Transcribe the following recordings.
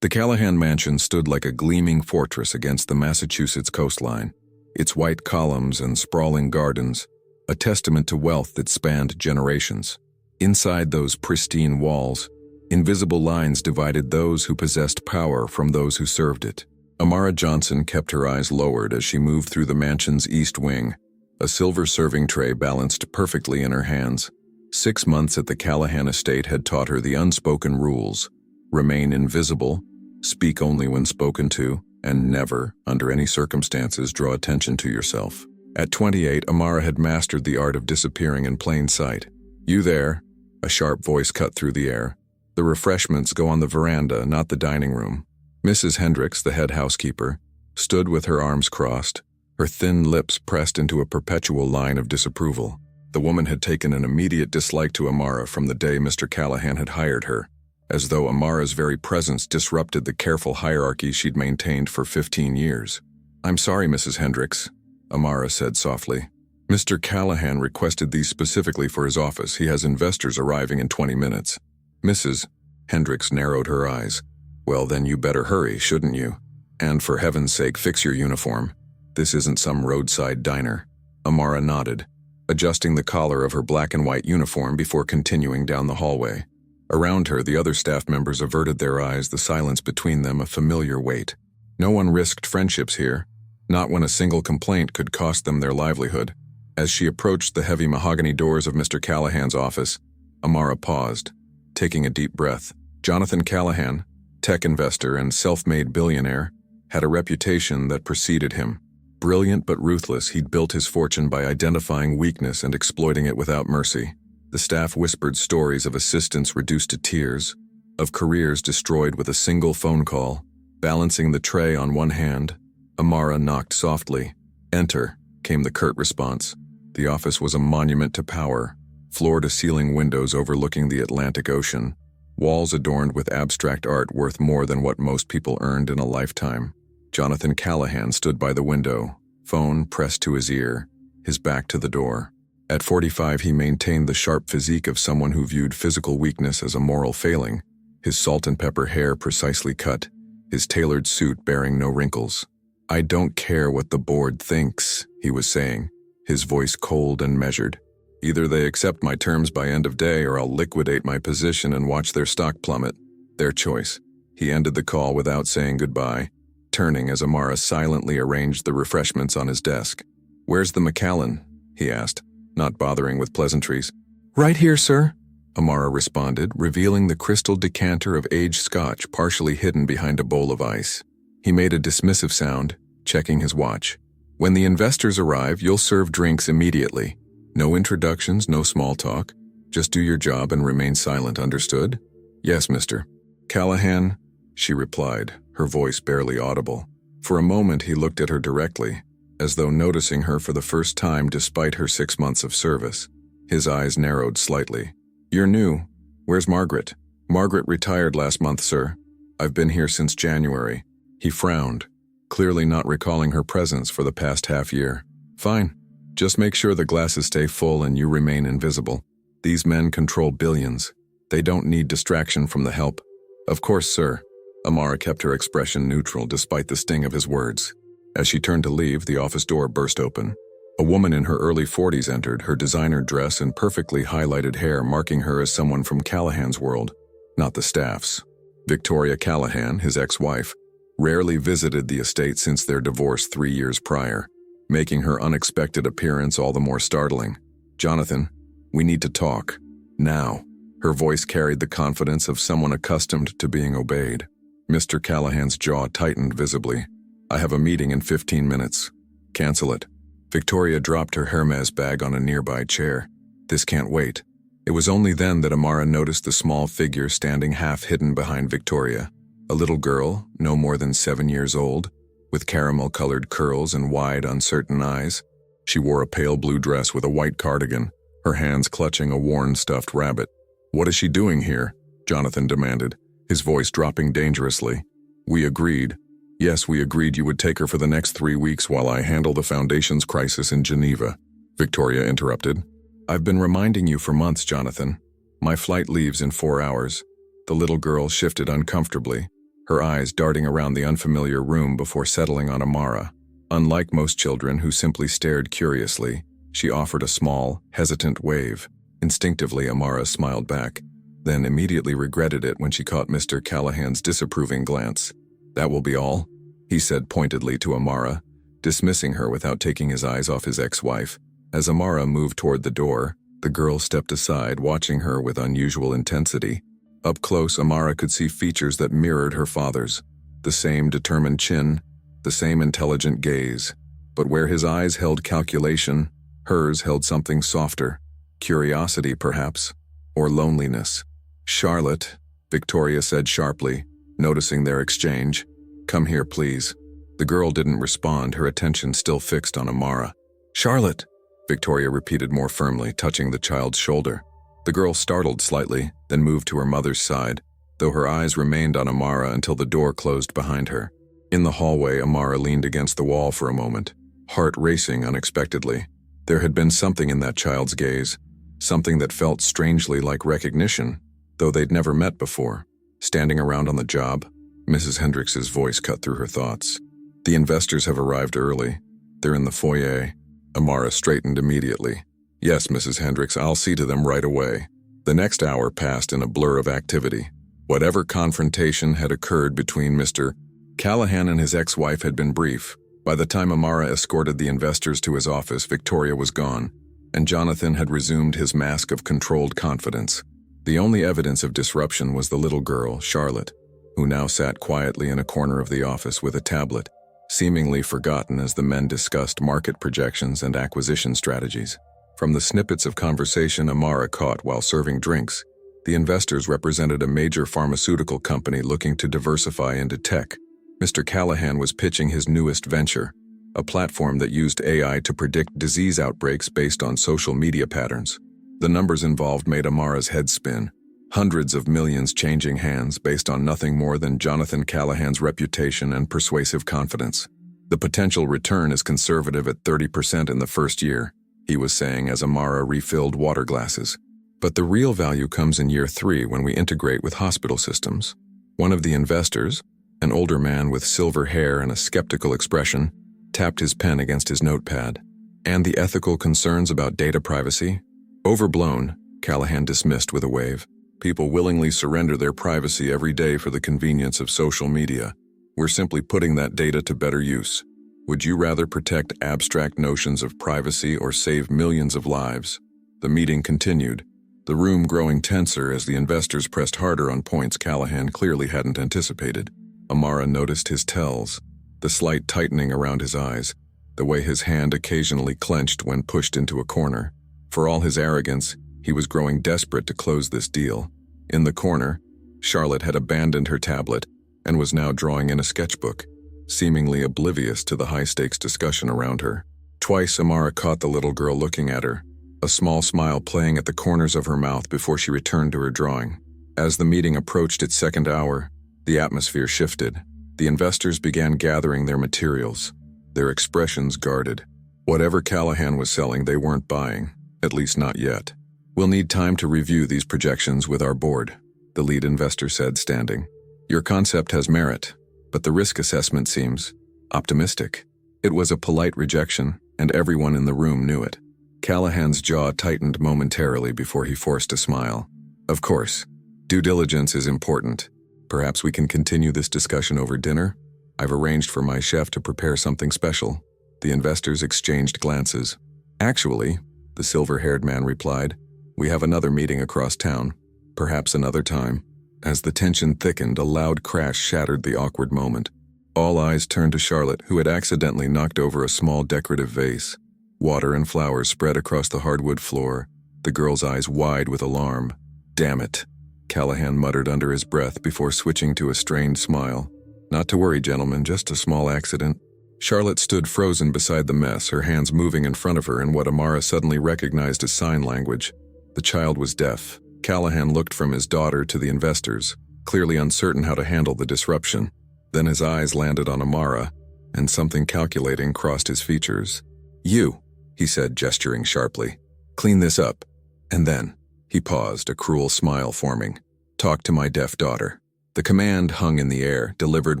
The Callahan mansion stood like a gleaming fortress against the Massachusetts coastline, its white columns and sprawling gardens, a testament to wealth that spanned generations. Inside those pristine walls, invisible lines divided those who possessed power from those who served it. Amara Johnson kept her eyes lowered as she moved through the mansion's east wing, a silver serving tray balanced perfectly in her hands. 6 months at the Callahan estate had taught her the unspoken rules: remain invisible, speak only when spoken to, and never, under any circumstances, draw attention to yourself. At 28, Amara had mastered the art of disappearing in plain sight. "You there?" A sharp voice cut through the air. "The refreshments go on the veranda, not the dining room." Mrs. Hendricks, the head housekeeper, stood with her arms crossed, her thin lips pressed into a perpetual line of disapproval. The woman had taken an immediate dislike to Amara from the day Mr. Callahan had hired her, as though Amara's very presence disrupted the careful hierarchy she'd maintained for 15 years. "I'm sorry, Mrs. Hendricks," Amara said softly. "Mr. Callahan requested these specifically for his office. He has investors arriving in 20 minutes. Mrs. Hendricks narrowed her eyes. "Well, then you better hurry, shouldn't you? And for heaven's sake, fix your uniform. This isn't some roadside diner." Amara nodded, adjusting the collar of her black and white uniform before continuing down the hallway. Around her, the other staff members averted their eyes, the silence between them a familiar weight. No one risked friendships here, not when a single complaint could cost them their livelihood. As she approached the heavy mahogany doors of Mr. Callahan's office, Amara paused, taking a deep breath. Jonathan Callahan, tech investor and self-made billionaire, had a reputation that preceded him. Brilliant but ruthless, he'd built his fortune by identifying weakness and exploiting it without mercy. The staff whispered stories of assistants reduced to tears, of careers destroyed with a single phone call. Balancing the tray on one hand, Amara knocked softly. "Enter," came the curt response. The office was a monument to power, floor-to-ceiling windows overlooking the Atlantic Ocean, walls adorned with abstract art worth more than what most people earned in a lifetime. Jonathan Callahan stood by the window, phone pressed to his ear, his back to the door. At 45, he maintained the sharp physique of someone who viewed physical weakness as a moral failing, his salt-and-pepper hair precisely cut, his tailored suit bearing no wrinkles. "I don't care what the board thinks," he was saying, his voice cold and measured. "Either they accept my terms by end of day or I'll liquidate my position and watch their stock plummet. Their choice." He ended the call without saying goodbye, turning as Amara silently arranged the refreshments on his desk. "Where's the Macallan?" he asked, not bothering with pleasantries. "Right here, sir," Amara responded, revealing the crystal decanter of aged scotch partially hidden behind a bowl of ice. He made a dismissive sound, checking his watch. "When the investors arrive, you'll serve drinks immediately. No introductions, no small talk. Just do your job and remain silent, understood?" "Yes, Mr. Callahan," she replied, her voice barely audible. For a moment he looked at her directly, as though noticing her for the first time despite her 6 months of service. His eyes narrowed slightly. "You're new. Where's Margaret?" "Margaret retired last month, sir. I've been here since January." He frowned, clearly not recalling her presence for the past half-year. "Fine. Just make sure the glasses stay full and you remain invisible. These men control billions. They don't need distraction from the help." "Of course, sir." Amara kept her expression neutral despite the sting of his words. As she turned to leave, the office door burst open. A woman in her early 40s entered, her designer dress and perfectly highlighted hair marking her as someone from Callahan's world, not the staff's. Victoria Callahan, his ex-wife, rarely visited the estate since their divorce 3 years prior, making her unexpected appearance all the more startling. "Jonathan, we need to talk. Now." Her voice carried the confidence of someone accustomed to being obeyed. Mr. Callahan's jaw tightened visibly. "I have a meeting in 15 minutes. Cancel it." Victoria dropped her Hermes bag on a nearby chair. "This can't wait." It was only then that Amara noticed the small figure standing half-hidden behind Victoria. A little girl, no more than 7 years old, with caramel-colored curls and wide, uncertain eyes. She wore a pale blue dress with a white cardigan, her hands clutching a worn stuffed rabbit. "What is she doing here?" Jonathan demanded, his voice dropping dangerously. "We agreed. Yes, we agreed you would take her for the next 3 weeks while I handle the Foundation's crisis in Geneva," Victoria interrupted. "I've been reminding you for months, Jonathan. My flight leaves in 4 hours." The little girl shifted uncomfortably, her eyes darting around the unfamiliar room before settling on Amara. Unlike most children who simply stared curiously, she offered a small, hesitant wave. Instinctively, Amara smiled back, then immediately regretted it when she caught Mr. Callahan's disapproving glance. "That will be all," he said pointedly to Amara, dismissing her without taking his eyes off his ex-wife. As Amara moved toward the door, the girl stepped aside, watching her with unusual intensity. Up close, Amara could see features that mirrored her father's. The same determined chin, the same intelligent gaze. But where his eyes held calculation, hers held something softer. Curiosity, perhaps, or loneliness. "Charlotte," Victoria said sharply, noticing their exchange. "Come here, please." The girl didn't respond, her attention still fixed on Amara. "Charlotte," Victoria repeated more firmly, touching the child's shoulder. The girl startled slightly, then moved to her mother's side, though her eyes remained on Amara until the door closed behind her. In the hallway, Amara leaned against the wall for a moment, heart racing unexpectedly. There had been something in that child's gaze, something that felt strangely like recognition, though they'd never met before. Standing around on the job, Mrs. Hendricks's voice cut through her thoughts. "The investors have arrived early. They're in the foyer." Amara straightened immediately. "Yes, Mrs. Hendricks, I'll see to them right away." The next hour passed in a blur of activity. Whatever confrontation had occurred between Mr. Callahan and his ex-wife had been brief. By the time Amara escorted the investors to his office, Victoria was gone, and Jonathan had resumed his mask of controlled confidence. The only evidence of disruption was the little girl, Charlotte, who now sat quietly in a corner of the office with a tablet, seemingly forgotten as the men discussed market projections and acquisition strategies. From the snippets of conversation Amara caught while serving drinks, the investors represented a major pharmaceutical company looking to diversify into tech. Mr. Callahan was pitching his newest venture, a platform that used AI to predict disease outbreaks based on social media patterns. The numbers involved made Amara's head spin. Hundreds of millions changing hands based on nothing more than Jonathan Callahan's reputation and persuasive confidence. "The potential return is conservative at 30% in the first year," he was saying as Amara refilled water glasses. "But the real value comes in year 3 when we integrate with hospital systems." One of the investors, an older man with silver hair and a skeptical expression, tapped his pen against his notepad. "And the ethical concerns about data privacy?" "Overblown," Callahan dismissed with a wave. "People willingly surrender their privacy every day for the convenience of social media. We're simply putting that data to better use. Would you rather protect abstract notions of privacy or save millions of lives?" The meeting continued, the room growing tenser as the investors pressed harder on points Callahan clearly hadn't anticipated. Amara noticed his tells, the slight tightening around his eyes, the way his hand occasionally clenched when pushed into a corner. For all his arrogance, he was growing desperate to close this deal. In the corner, Charlotte had abandoned her tablet and was now drawing in a sketchbook, seemingly oblivious to the high-stakes discussion around her. Twice Amara caught the little girl looking at her, a small smile playing at the corners of her mouth before she returned to her drawing. As the meeting approached its second hour, the atmosphere shifted. The investors began gathering their materials, their expressions guarded. Whatever Callahan was selling, they weren't buying, at least not yet. "We'll need time to review these projections with our board," the lead investor said, standing. "Your concept has merit, but the risk assessment seems optimistic." It was a polite rejection, and everyone in the room knew it. Callahan's jaw tightened momentarily before he forced a smile. "Of course, due diligence is important. Perhaps we can continue this discussion over dinner? I've arranged for my chef to prepare something special." The investors exchanged glances. "Actually," the silver-haired man replied, "we have another meeting across town. Perhaps another time." As the tension thickened, a loud crash shattered the awkward moment. All eyes turned to Charlotte, who had accidentally knocked over a small decorative vase. Water and flowers spread across the hardwood floor, the girl's eyes wide with alarm. "Damn it," Callahan muttered under his breath before switching to a strained smile. "Not to worry, gentlemen, just a small accident." Charlotte stood frozen beside the mess, her hands moving in front of her in what Amara suddenly recognized as sign language. The child was deaf. Callahan looked from his daughter to the investors, clearly uncertain how to handle the disruption. Then his eyes landed on Amara, and something calculating crossed his features. "You," he said, gesturing sharply. "Clean this up. And then," he paused, a cruel smile forming, "talk to my deaf daughter." The command hung in the air, delivered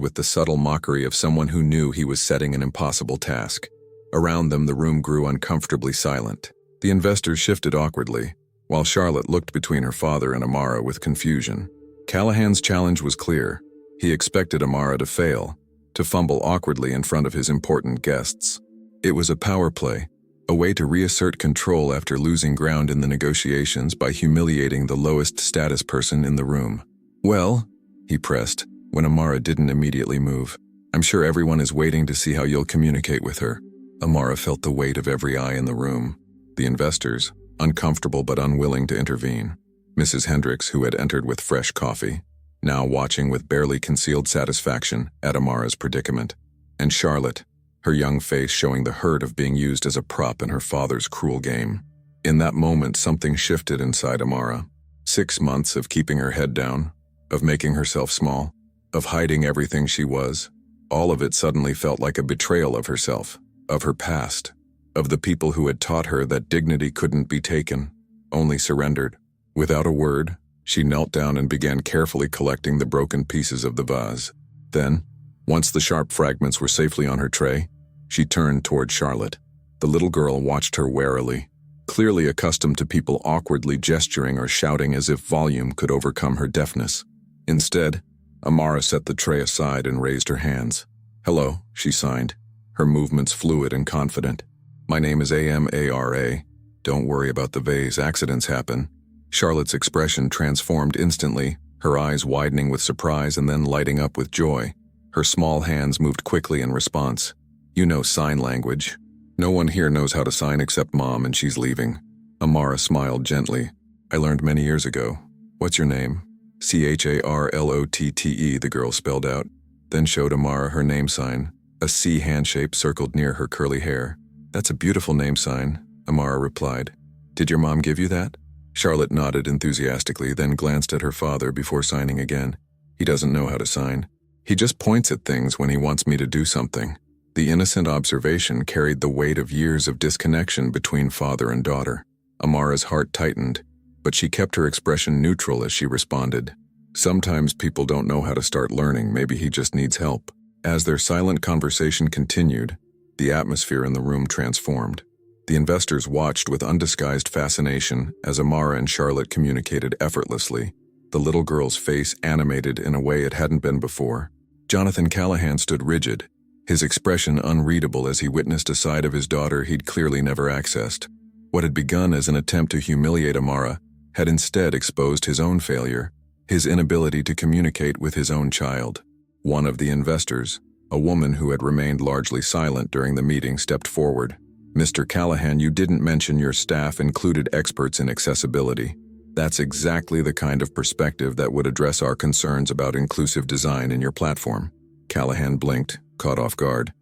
with the subtle mockery of someone who knew he was setting an impossible task. Around them, the room grew uncomfortably silent. The investors shifted awkwardly, while Charlotte looked between her father and Amara with confusion. Callahan's challenge was clear. He expected Amara to fail, to fumble awkwardly in front of his important guests. It was a power play, a way to reassert control after losing ground in the negotiations by humiliating the lowest status person in the room. "Well," he pressed, when Amara didn't immediately move, "I'm sure everyone is waiting to see how you'll communicate with her." Amara felt the weight of every eye in the room. The investors, uncomfortable but unwilling to intervene. Mrs. Hendricks, who had entered with fresh coffee, now watching with barely concealed satisfaction at Amara's predicament. And Charlotte, her young face showing the hurt of being used as a prop in her father's cruel game. In that moment, something shifted inside Amara. 6 months of keeping her head down, of making herself small, of hiding everything she was. All of it suddenly felt like a betrayal of herself, of her past, of the people who had taught her that dignity couldn't be taken, only surrendered. Without a word, she knelt down and began carefully collecting the broken pieces of the vase. Then, once the sharp fragments were safely on her tray, she turned toward Charlotte. The little girl watched her warily, clearly accustomed to people awkwardly gesturing or shouting as if volume could overcome her deafness. Instead, Amara set the tray aside and raised her hands. "Hello," she signed, her movements fluid and confident. "My name is Amara. Don't worry about the vase, accidents happen." Charlotte's expression transformed instantly, her eyes widening with surprise and then lighting up with joy. Her small hands moved quickly in response. "You know sign language." "No one here knows how to sign except Mom, and she's leaving." Amara smiled gently. "I learned many years ago. What's your name?" "Charlotte," the girl spelled out, then showed Amara her name sign, a C hand shape circled near her curly hair. "That's a beautiful name sign," Amara replied. "Did your mom give you that?" Charlotte nodded enthusiastically, then glanced at her father before signing again. "He doesn't know how to sign. He just points at things when he wants me to do something." The innocent observation carried the weight of years of disconnection between father and daughter. Amara's heart tightened, but she kept her expression neutral as she responded. "Sometimes people don't know how to start learning. Maybe he just needs help." As their silent conversation continued, the atmosphere in the room transformed. The investors watched with undisguised fascination as Amara and Charlotte communicated effortlessly, the little girl's face animated in a way it hadn't been before. Jonathan Callahan stood rigid, his expression unreadable as he witnessed a side of his daughter he'd clearly never accessed. What had begun as an attempt to humiliate Amara had instead exposed his own failure, his inability to communicate with his own child. One of the investors, a woman who had remained largely silent during the meeting, stepped forward. "Mr. Callahan, you didn't mention your staff included experts in accessibility. That's exactly the kind of perspective that would address our concerns about inclusive design in your platform." Callahan blinked, caught off guard.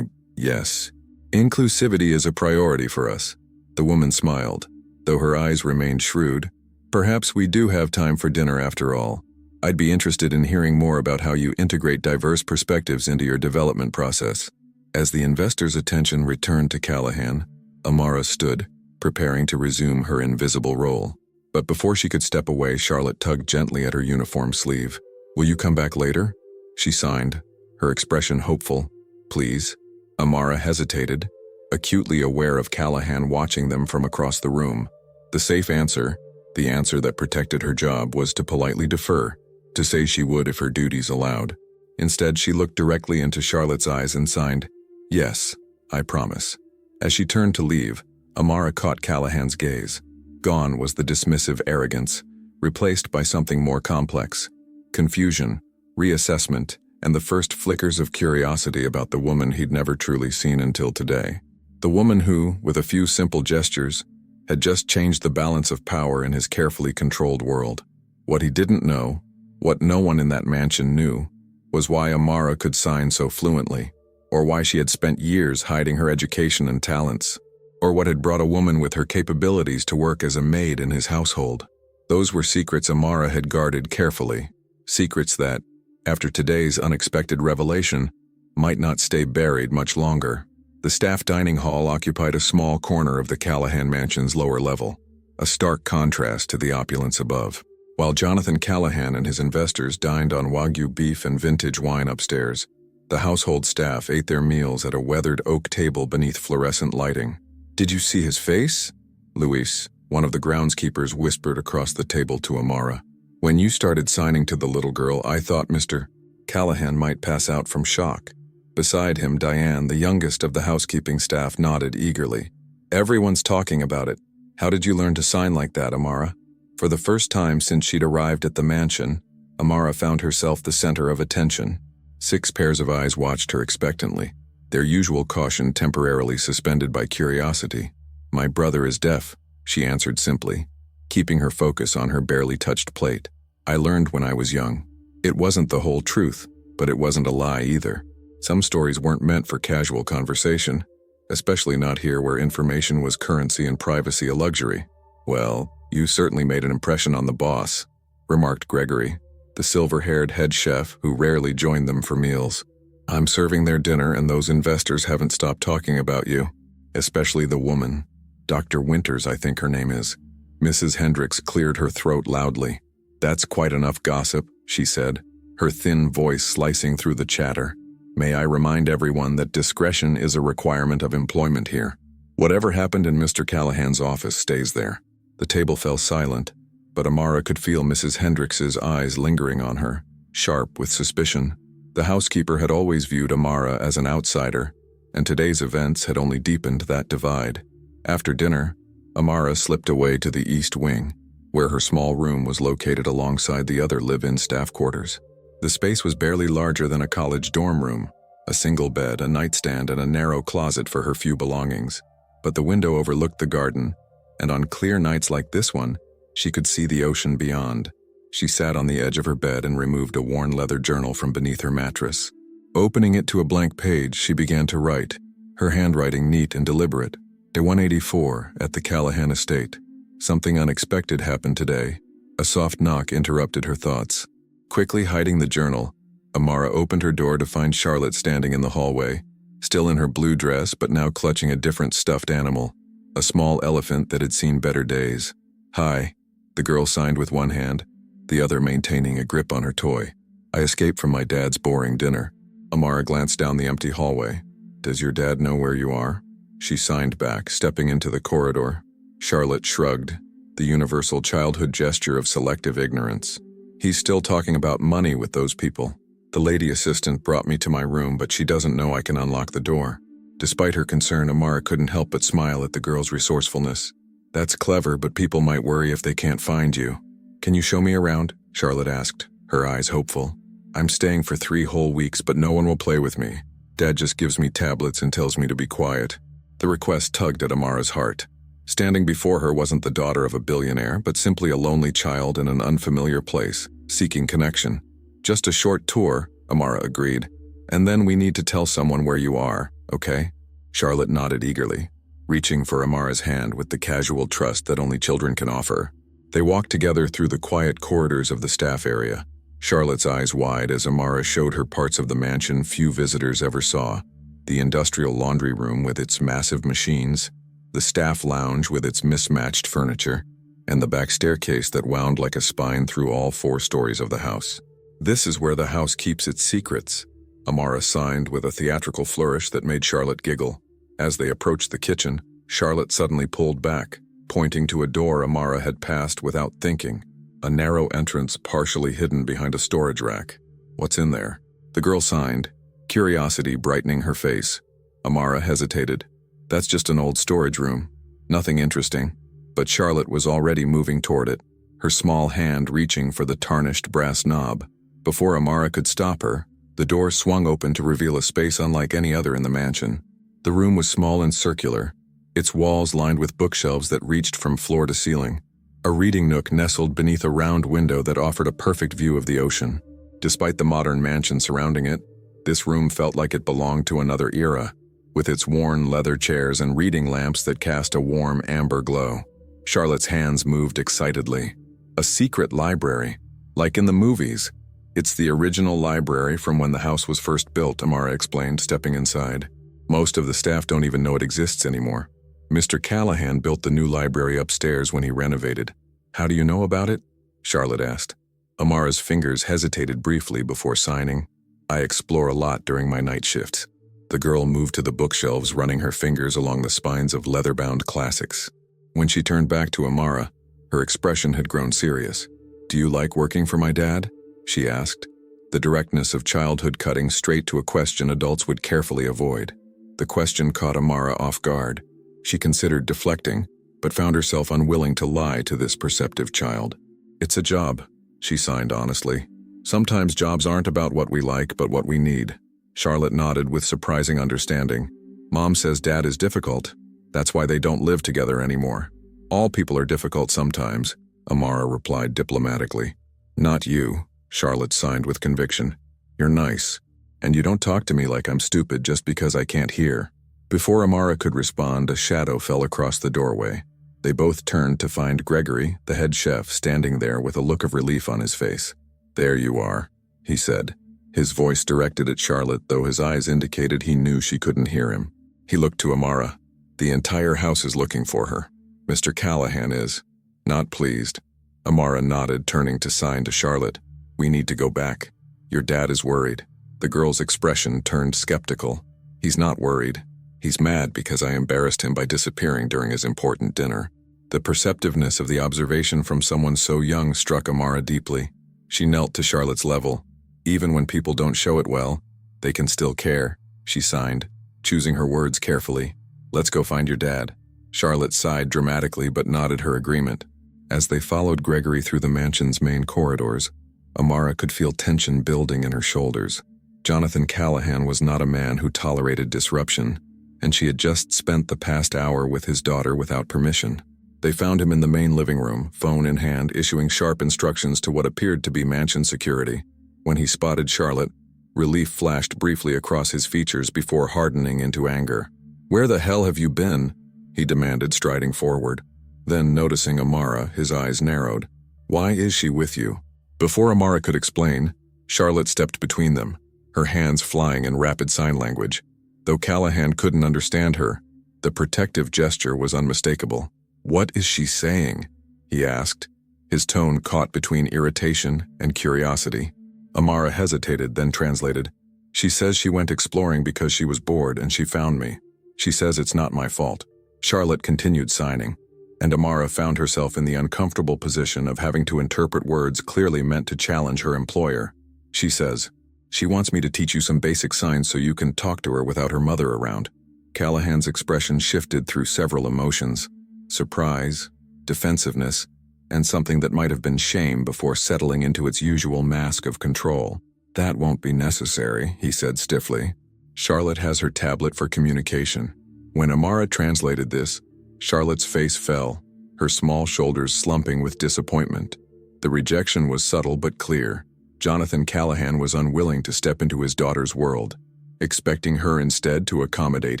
Yes. Inclusivity is a priority for us." The woman smiled, though her eyes remained shrewd. "Perhaps we do have time for dinner after all. I'd be interested in hearing more about how you integrate diverse perspectives into your development process." As the investor's attention returned to Callahan, Amara stood, preparing to resume her invisible role. But before she could step away, Charlotte tugged gently at her uniform sleeve. "Will you come back later?" She signed, her expression hopeful. "Please." Amara hesitated, acutely aware of Callahan watching them from across the room. The safe answer, the answer that protected her job, was to politely defer, to say she would if her duties allowed. Instead, she looked directly into Charlotte's eyes and signed, "Yes, I promise." As she turned to leave, Amara caught Callahan's gaze. Gone was the dismissive arrogance, replaced by something more complex. Confusion, reassessment, and the first flickers of curiosity about the woman he'd never truly seen until today. The woman who, with a few simple gestures, had just changed the balance of power in his carefully controlled world. What he didn't know, what no one in that mansion knew, was why Amara could sign so fluently, or why she had spent years hiding her education and talents, or what had brought a woman with her capabilities to work as a maid in his household. Those were secrets Amara had guarded carefully, secrets that, after today's unexpected revelation, might not stay buried much longer. The staff dining hall occupied a small corner of the Callahan mansion's lower level, a stark contrast to the opulence above. While Jonathan Callahan and his investors dined on Wagyu beef and vintage wine upstairs, the household staff ate their meals at a weathered oak table beneath fluorescent lighting. "Did you see his face?" Luis, one of the groundskeepers, whispered across the table to Amara. "When you started signing to the little girl, I thought Mr. Callahan might pass out from shock." Beside him, Diane, the youngest of the housekeeping staff, nodded eagerly. "Everyone's talking about it. How did you learn to sign like that, Amara?" For the first time since she'd arrived at the mansion, Amara found herself the center of attention. 6 pairs of eyes watched her expectantly, their usual caution temporarily suspended by curiosity. "My brother is deaf," she answered simply, keeping her focus on her barely touched plate. "I learned when I was young." It wasn't the whole truth, but it wasn't a lie either. Some stories weren't meant for casual conversation, especially not here where information was currency and privacy a luxury. "Well, you certainly made an impression on the boss," remarked Gregory, the silver-haired head chef who rarely joined them for meals. "I'm serving their dinner and those investors haven't stopped talking about you, especially the woman. Dr. Winters, I think her name is." Mrs. Hendricks cleared her throat loudly. "That's quite enough gossip," she said, her thin voice slicing through the chatter. "May I remind everyone that discretion is a requirement of employment here. Whatever happened in Mr. Callahan's office stays there." The table fell silent, but Amara could feel Mrs. Hendricks's eyes lingering on her, sharp with suspicion. The housekeeper had always viewed Amara as an outsider, and today's events had only deepened that divide. After dinner, Amara slipped away to the east wing, where her small room was located alongside the other live-in staff quarters. The space was barely larger than a college dorm room, a single bed, a nightstand, and a narrow closet for her few belongings. But the window overlooked the garden, and on clear nights like this one, she could see the ocean beyond. She sat on the edge of her bed and removed a worn leather journal from beneath her mattress. Opening it to a blank page, she began to write, her handwriting neat and deliberate. Day 184 at the Callahan estate. Something unexpected happened today. A soft knock interrupted her thoughts. Quickly hiding the journal, Amara opened her door to find Charlotte standing in the hallway, still in her blue dress but now clutching a different stuffed animal, a small elephant that had seen better days. "Hi," the girl signed with one hand, the other maintaining a grip on her toy. "I escaped from my dad's boring dinner." Amara glanced down the empty hallway. "Does your dad know where you are?" She signed back, stepping into the corridor. Charlotte shrugged, the universal childhood gesture of selective ignorance. "He's still talking about money with those people. The lady assistant brought me to my room, but she doesn't know I can unlock the door." Despite her concern, Amara couldn't help but smile at the girl's resourcefulness. "That's clever, but people might worry if they can't find you." "Can you show me around?" Charlotte asked, her eyes hopeful. "I'm staying for 3 whole weeks, but no one will play with me. Dad just gives me tablets and tells me to be quiet." The request tugged at Amara's heart. Standing before her wasn't the daughter of a billionaire, but simply a lonely child in an unfamiliar place, seeking connection. "Just a short tour," Amara agreed. "And then we need to tell someone where you are, okay?" Charlotte nodded eagerly, reaching for Amara's hand with the casual trust that only children can offer. They walked together through the quiet corridors of the staff area, Charlotte's eyes wide as Amara showed her parts of the mansion few visitors ever saw. The industrial laundry room with its massive machines, the staff lounge with its mismatched furniture, and the back staircase that wound like a spine through all 4 stories of the house. "This is where the house keeps its secrets," Amara signed with a theatrical flourish that made Charlotte giggle. As they approached the kitchen, Charlotte suddenly pulled back, pointing to a door Amara had passed without thinking, a narrow entrance partially hidden behind a storage rack. "What's in there?" The girl signed, curiosity brightening her face. Amara hesitated. "That's just an old storage room. Nothing interesting." But Charlotte was already moving toward it, her small hand reaching for the tarnished brass knob. Before Amara could stop her, the door swung open to reveal a space unlike any other in the mansion. The room was small and circular, its walls lined with bookshelves that reached from floor to ceiling. A reading nook nestled beneath a round window that offered a perfect view of the ocean. Despite the modern mansion surrounding it, this room felt like it belonged to another era, with its worn leather chairs and reading lamps that cast a warm amber glow. Charlotte's hands moved excitedly. "A secret library, like in the movies." "It's the original library from when the house was first built," Amara explained, stepping inside. "Most of the staff don't even know it exists anymore. Mr. Callahan built the new library upstairs when he renovated." "How do you know about it?" Charlotte asked. Amara's fingers hesitated briefly before signing. I explore a lot during my night shifts. The girl moved to the bookshelves, running her fingers along the spines of leather-bound classics. When she turned back to Amara, her expression had grown serious. Do you like working for my dad? She asked. The directness of childhood cutting straight to a question adults would carefully avoid. The question caught Amara off guard. She considered deflecting, but found herself unwilling to lie to this perceptive child. It's a job, she signed honestly. Sometimes jobs aren't about what we like, but what we need. Charlotte nodded with surprising understanding. Mom says Dad is difficult. That's why they don't live together anymore. All people are difficult sometimes, Amara replied diplomatically. Not you, Charlotte signed with conviction. You're nice. And you don't talk to me like I'm stupid just because I can't hear. Before Amara could respond, a shadow fell across the doorway. They both turned to find Gregory, the head chef, standing there with a look of relief on his face. There you are, he said. His voice directed at Charlotte, though his eyes indicated he knew she couldn't hear him. He looked to Amara. The entire house is looking for her. Mr. Callahan is. Not pleased. Amara nodded, turning to sign to Charlotte. We need to go back. Your dad is worried. The girl's expression turned skeptical. He's not worried. He's mad because I embarrassed him by disappearing during his important dinner. The perceptiveness of the observation from someone so young struck Amara deeply. She knelt to Charlotte's level. Even when people don't show it well, they can still care, she signed, choosing her words carefully. Let's go find your dad. Charlotte sighed dramatically but nodded her agreement. As they followed Gregory through the mansion's main corridors, Amara could feel tension building in her shoulders. Jonathan Callahan was not a man who tolerated disruption, and she had just spent the past hour with his daughter without permission. They found him in the main living room, phone in hand, issuing sharp instructions to what appeared to be mansion security. When he spotted Charlotte, relief flashed briefly across his features before hardening into anger. Where the hell have you been? He demanded, striding forward. Then, noticing Amara, his eyes narrowed. Why is she with you? Before Amara could explain, Charlotte stepped between them, her hands flying in rapid sign language. Though Callahan couldn't understand her, the protective gesture was unmistakable. What is she saying? He asked, his tone caught between irritation and curiosity. Amara hesitated, then translated. She says she went exploring because she was bored and she found me. She says it's not my fault. Charlotte continued signing, and Amara found herself in the uncomfortable position of having to interpret words clearly meant to challenge her employer. She says, she wants me to teach you some basic signs so you can talk to her without her mother around. Callahan's expression shifted through several emotions: surprise, defensiveness, and something that might have been shame before settling into its usual mask of control. That won't be necessary, he said stiffly. Charlotte has her tablet for communication. When Amara translated this, Charlotte's face fell, her small shoulders slumping with disappointment. The rejection was subtle but clear. Jonathan Callahan was unwilling to step into his daughter's world, expecting her instead to accommodate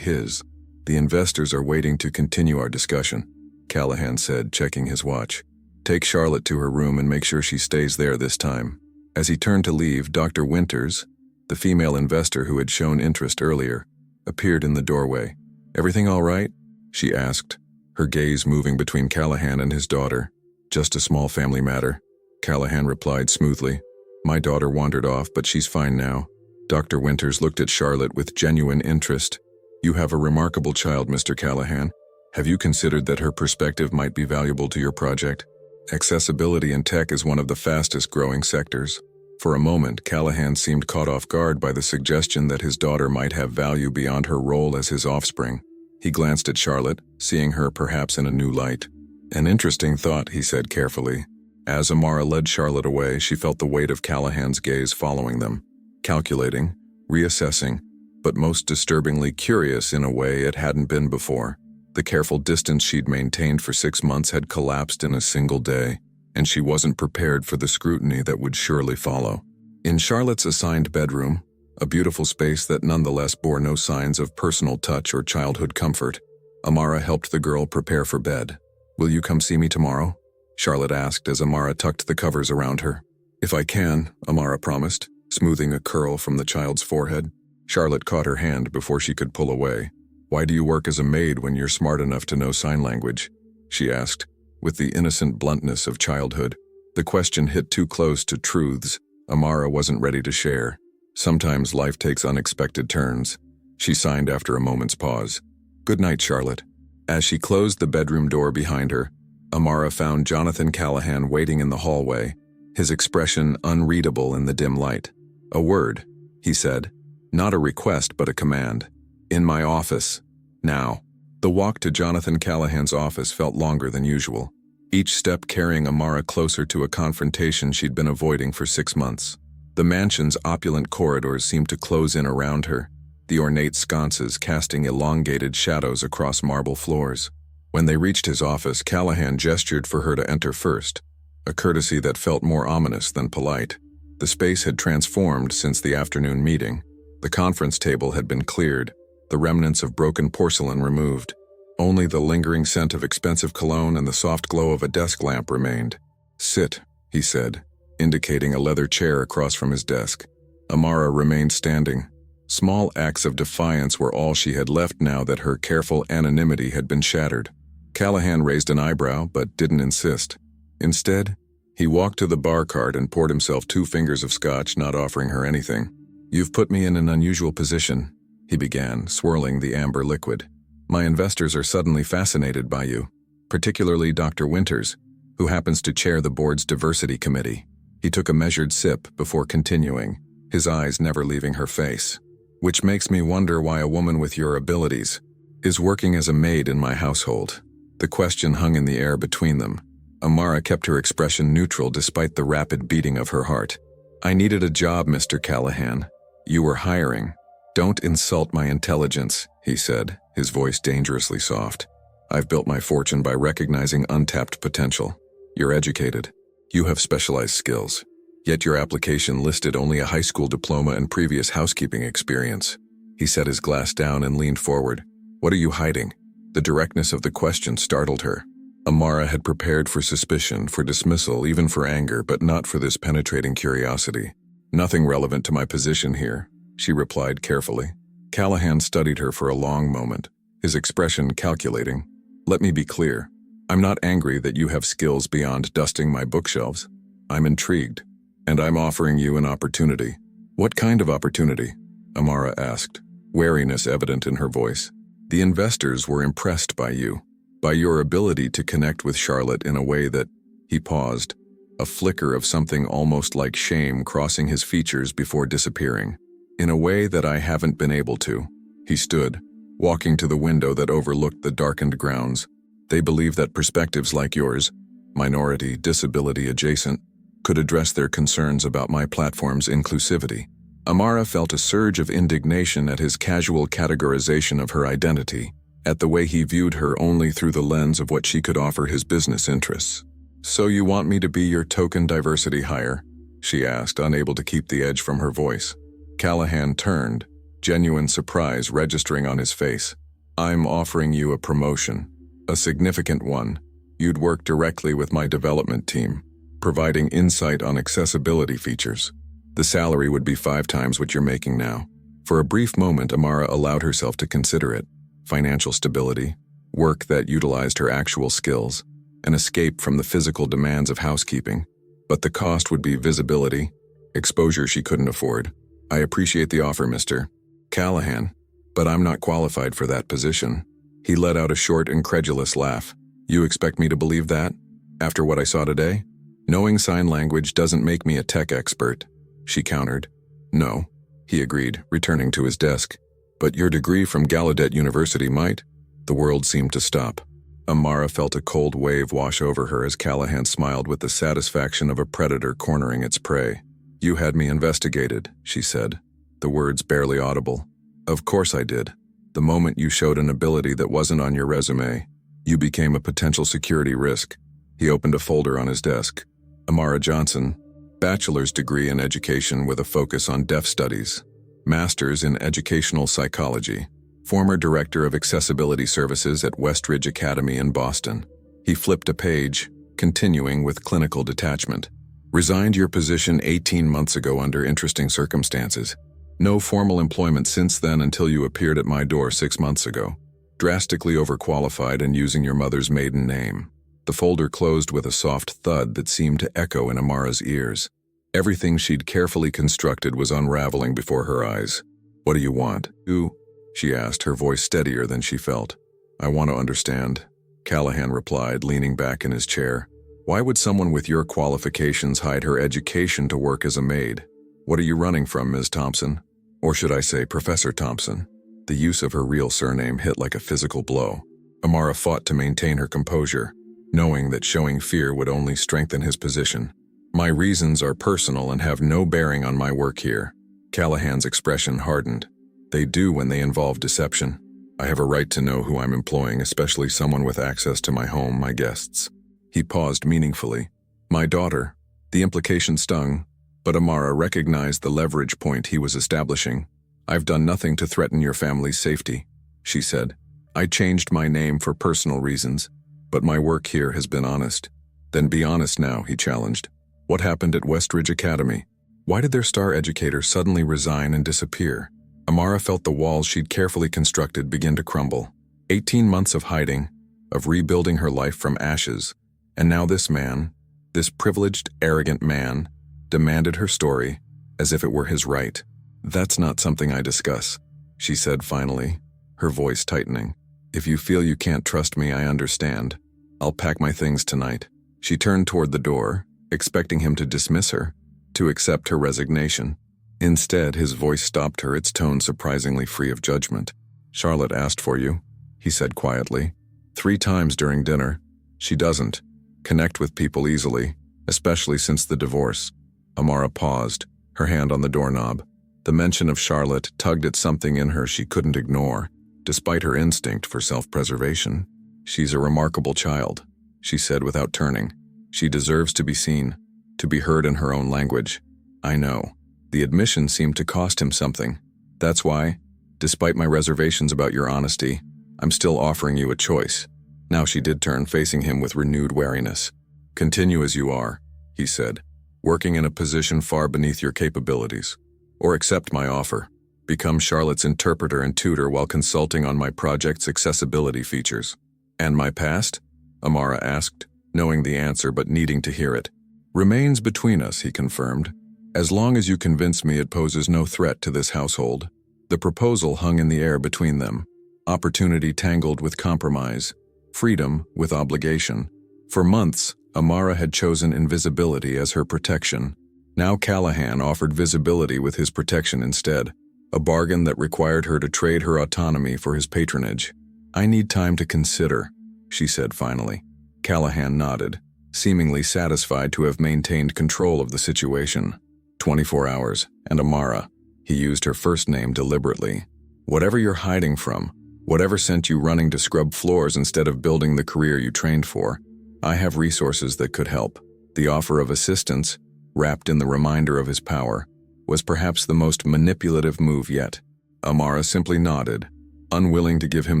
his. The investors are waiting to continue our discussion, Callahan said, checking his watch. Take Charlotte to her room and make sure she stays there this time. As he turned to leave, Dr. Winters, the female investor who had shown interest earlier, appeared in the doorway. Everything all right? She asked, her gaze moving between Callahan and his daughter. Just a small family matter, Callahan replied smoothly. My daughter wandered off, but she's fine now. Dr. Winters looked at Charlotte with genuine interest. You have a remarkable child, Mr. Callahan. Have you considered that her perspective might be valuable to your project? Accessibility in tech is one of the fastest growing sectors. For a moment, Callahan seemed caught off guard by the suggestion that his daughter might have value beyond her role as his offspring. He glanced at Charlotte, seeing her perhaps in a new light. An interesting thought, he said carefully. As Amara led Charlotte away, she felt the weight of Callahan's gaze following them, calculating, reassessing, but most disturbingly curious in a way it hadn't been before. The careful distance she'd maintained for 6 months had collapsed in a single day, and she wasn't prepared for the scrutiny that would surely follow. In Charlotte's assigned bedroom, a beautiful space that nonetheless bore no signs of personal touch or childhood comfort, Amara helped the girl prepare for bed. Will you come see me tomorrow? Charlotte asked as Amara tucked the covers around her. If I can, Amara promised, smoothing a curl from the child's forehead. Charlotte caught her hand before she could pull away. Why do you work as a maid when you're smart enough to know sign language? She asked, with the innocent bluntness of childhood. The question hit too close to truths Amara wasn't ready to share. Sometimes life takes unexpected turns. She signed after a moment's pause. "Good night, Charlotte." As she closed the bedroom door behind her, Amara found Jonathan Callahan waiting in the hallway, his expression unreadable in the dim light. "A word," he said. "Not a request, but a command. In my office. Now." The walk to Jonathan Callahan's office felt longer than usual, each step carrying Amara closer to a confrontation she'd been avoiding for 6 months. The mansion's opulent corridors seemed to close in around her, the ornate sconces casting elongated shadows across marble floors. When they reached his office, Callahan gestured for her to enter first, a courtesy that felt more ominous than polite. The space had transformed since the afternoon meeting. The conference table had been cleared, the remnants of broken porcelain removed. Only the lingering scent of expensive cologne and the soft glow of a desk lamp remained. "Sit," he said, indicating a leather chair across from his desk. Amara remained standing. Small acts of defiance were all she had left now that her careful anonymity had been shattered. Callahan raised an eyebrow, but didn't insist. Instead, he walked to the bar cart and poured himself 2 fingers of scotch, not offering her anything. "You've put me in an unusual position," he began, swirling the amber liquid. "My investors are suddenly fascinated by you, particularly Dr. Winters, who happens to chair the board's diversity committee." He took a measured sip before continuing, his eyes never leaving her face. "Which makes me wonder why a woman with your abilities is working as a maid in my household." The question hung in the air between them. Amara kept her expression neutral despite the rapid beating of her heart. "I needed a job, Mr. Callahan. You were hiring." "Don't insult my intelligence," he said, his voice dangerously soft. "I've built my fortune by recognizing untapped potential. You're educated. You have specialized skills. Yet your application listed only a high school diploma and previous housekeeping experience." He set his glass down and leaned forward. "What are you hiding?" The directness of the question startled her. Amara had prepared for suspicion, for dismissal, even for anger, but not for this penetrating curiosity. "Nothing relevant to my position here," she replied carefully. Callahan studied her for a long moment, his expression calculating. "Let me be clear. I'm not angry that you have skills beyond dusting my bookshelves. I'm intrigued, and I'm offering you an opportunity." "What kind of opportunity?" Amara asked, wariness evident in her voice. "The investors were impressed by you, by your ability to connect with Charlotte in a way that..." He paused, a flicker of something almost like shame crossing his features before disappearing. "In a way that I haven't been able to." He stood, walking to the window that overlooked the darkened grounds. "They believe that perspectives like yours, minority, disability adjacent, could address their concerns about my platform's inclusivity." Amara felt a surge of indignation at his casual categorization of her identity, at the way he viewed her only through the lens of what she could offer his business interests. "So you want me to be your token diversity hire?" she asked, unable to keep the edge from her voice. Callahan turned, genuine surprise registering on his face. "I'm offering you a promotion, a significant one. You'd work directly with my development team, providing insight on accessibility features. The salary would be 5 times what you're making now." For a brief moment, Amara allowed herself to consider it. Financial stability, work that utilized her actual skills, an escape from the physical demands of housekeeping. But the cost would be visibility, exposure she couldn't afford. "I appreciate the offer, Mr. Callahan, but I'm not qualified for that position." He let out a short, incredulous laugh. "You expect me to believe that? After what I saw today? Knowing sign language doesn't make me a tech expert," she countered. "No," he agreed, returning to his desk. "But your degree from Gallaudet University might." The world seemed to stop. Amara felt a cold wave wash over her as Callahan smiled with the satisfaction of a predator cornering its prey. "You had me investigated," she said, the words barely audible. "Of course I did. The moment you showed an ability that wasn't on your resume, you became a potential security risk." He opened a folder on his desk. "Amara Johnson, bachelor's degree in education with a focus on deaf studies, master's in educational psychology, former director of accessibility services at Westridge Academy in Boston." He flipped a page, continuing with clinical detachment. "Resigned your position 18 months ago under interesting circumstances. No formal employment since then until you appeared at my door 6 months ago. Drastically overqualified and using your mother's maiden name." The folder closed with a soft thud that seemed to echo in Amara's ears. Everything she'd carefully constructed was unraveling before her eyes. "What do you want?" "Who?" she asked, her voice steadier than she felt. "I want to understand," Callahan replied, leaning back in his chair. "Why would someone with your qualifications hide her education to work as a maid? What are you running from, Ms. Thompson? Or should I say Professor Thompson?" The use of her real surname hit like a physical blow. Amara fought to maintain her composure, knowing that showing fear would only strengthen his position. "My reasons are personal and have no bearing on my work here." Callahan's expression hardened. "They do when they involve deception. I have a right to know who I'm employing, especially someone with access to my home, my guests." He paused meaningfully. "My daughter." The implication stung, but Amara recognized the leverage point he was establishing. "I've done nothing to threaten your family's safety," she said. "I changed my name for personal reasons, but my work here has been honest." "Then be honest now," he challenged. "What happened at Westridge Academy? Why did their star educator suddenly resign and disappear?" Amara felt the walls she'd carefully constructed begin to crumble. 18 months of hiding, of rebuilding her life from ashes, and now this man, this privileged, arrogant man, demanded her story as if it were his right. "That's not something I discuss," she said finally, her voice tightening. "If you feel you can't trust me, I understand. I'll pack my things tonight." She turned toward the door, expecting him to dismiss her, to accept her resignation. Instead, his voice stopped her, its tone surprisingly free of judgment. "Charlotte asked for you," he said quietly. 3 times during dinner. She doesn't connect with people easily, especially since the divorce." Amara paused, her hand on the doorknob. The mention of Charlotte tugged at something in her she couldn't ignore, despite her instinct for self-preservation. "She's a remarkable child," she said without turning. "She deserves to be seen, to be heard in her own language." "I know." The admission seemed to cost him something. "That's why, despite my reservations about your honesty, I'm still offering you a choice." Now she did turn, facing him with renewed wariness. "Continue as you are," he said, "working in a position far beneath your capabilities. Or accept my offer. Become Charlotte's interpreter and tutor while consulting on my project's accessibility features." "And my past?" Amara asked, knowing the answer but needing to hear it. "Remains between us," he confirmed. "As long as you convince me it poses no threat to this household." The proposal hung in the air between them. Opportunity tangled with compromise. Freedom with obligation. For months, Amara had chosen invisibility as her protection. Now Callahan offered visibility with his protection instead, a bargain that required her to trade her autonomy for his patronage. "I need time to consider," she said finally. Callahan nodded, seemingly satisfied to have maintained control of the situation. 24 hours, and Amara. He used her first name deliberately. "Whatever you're hiding from, whatever sent you running to scrub floors instead of building the career you trained for, I have resources that could help." The offer of assistance, wrapped in the reminder of his power, was perhaps the most manipulative move yet. Amara simply nodded, unwilling to give him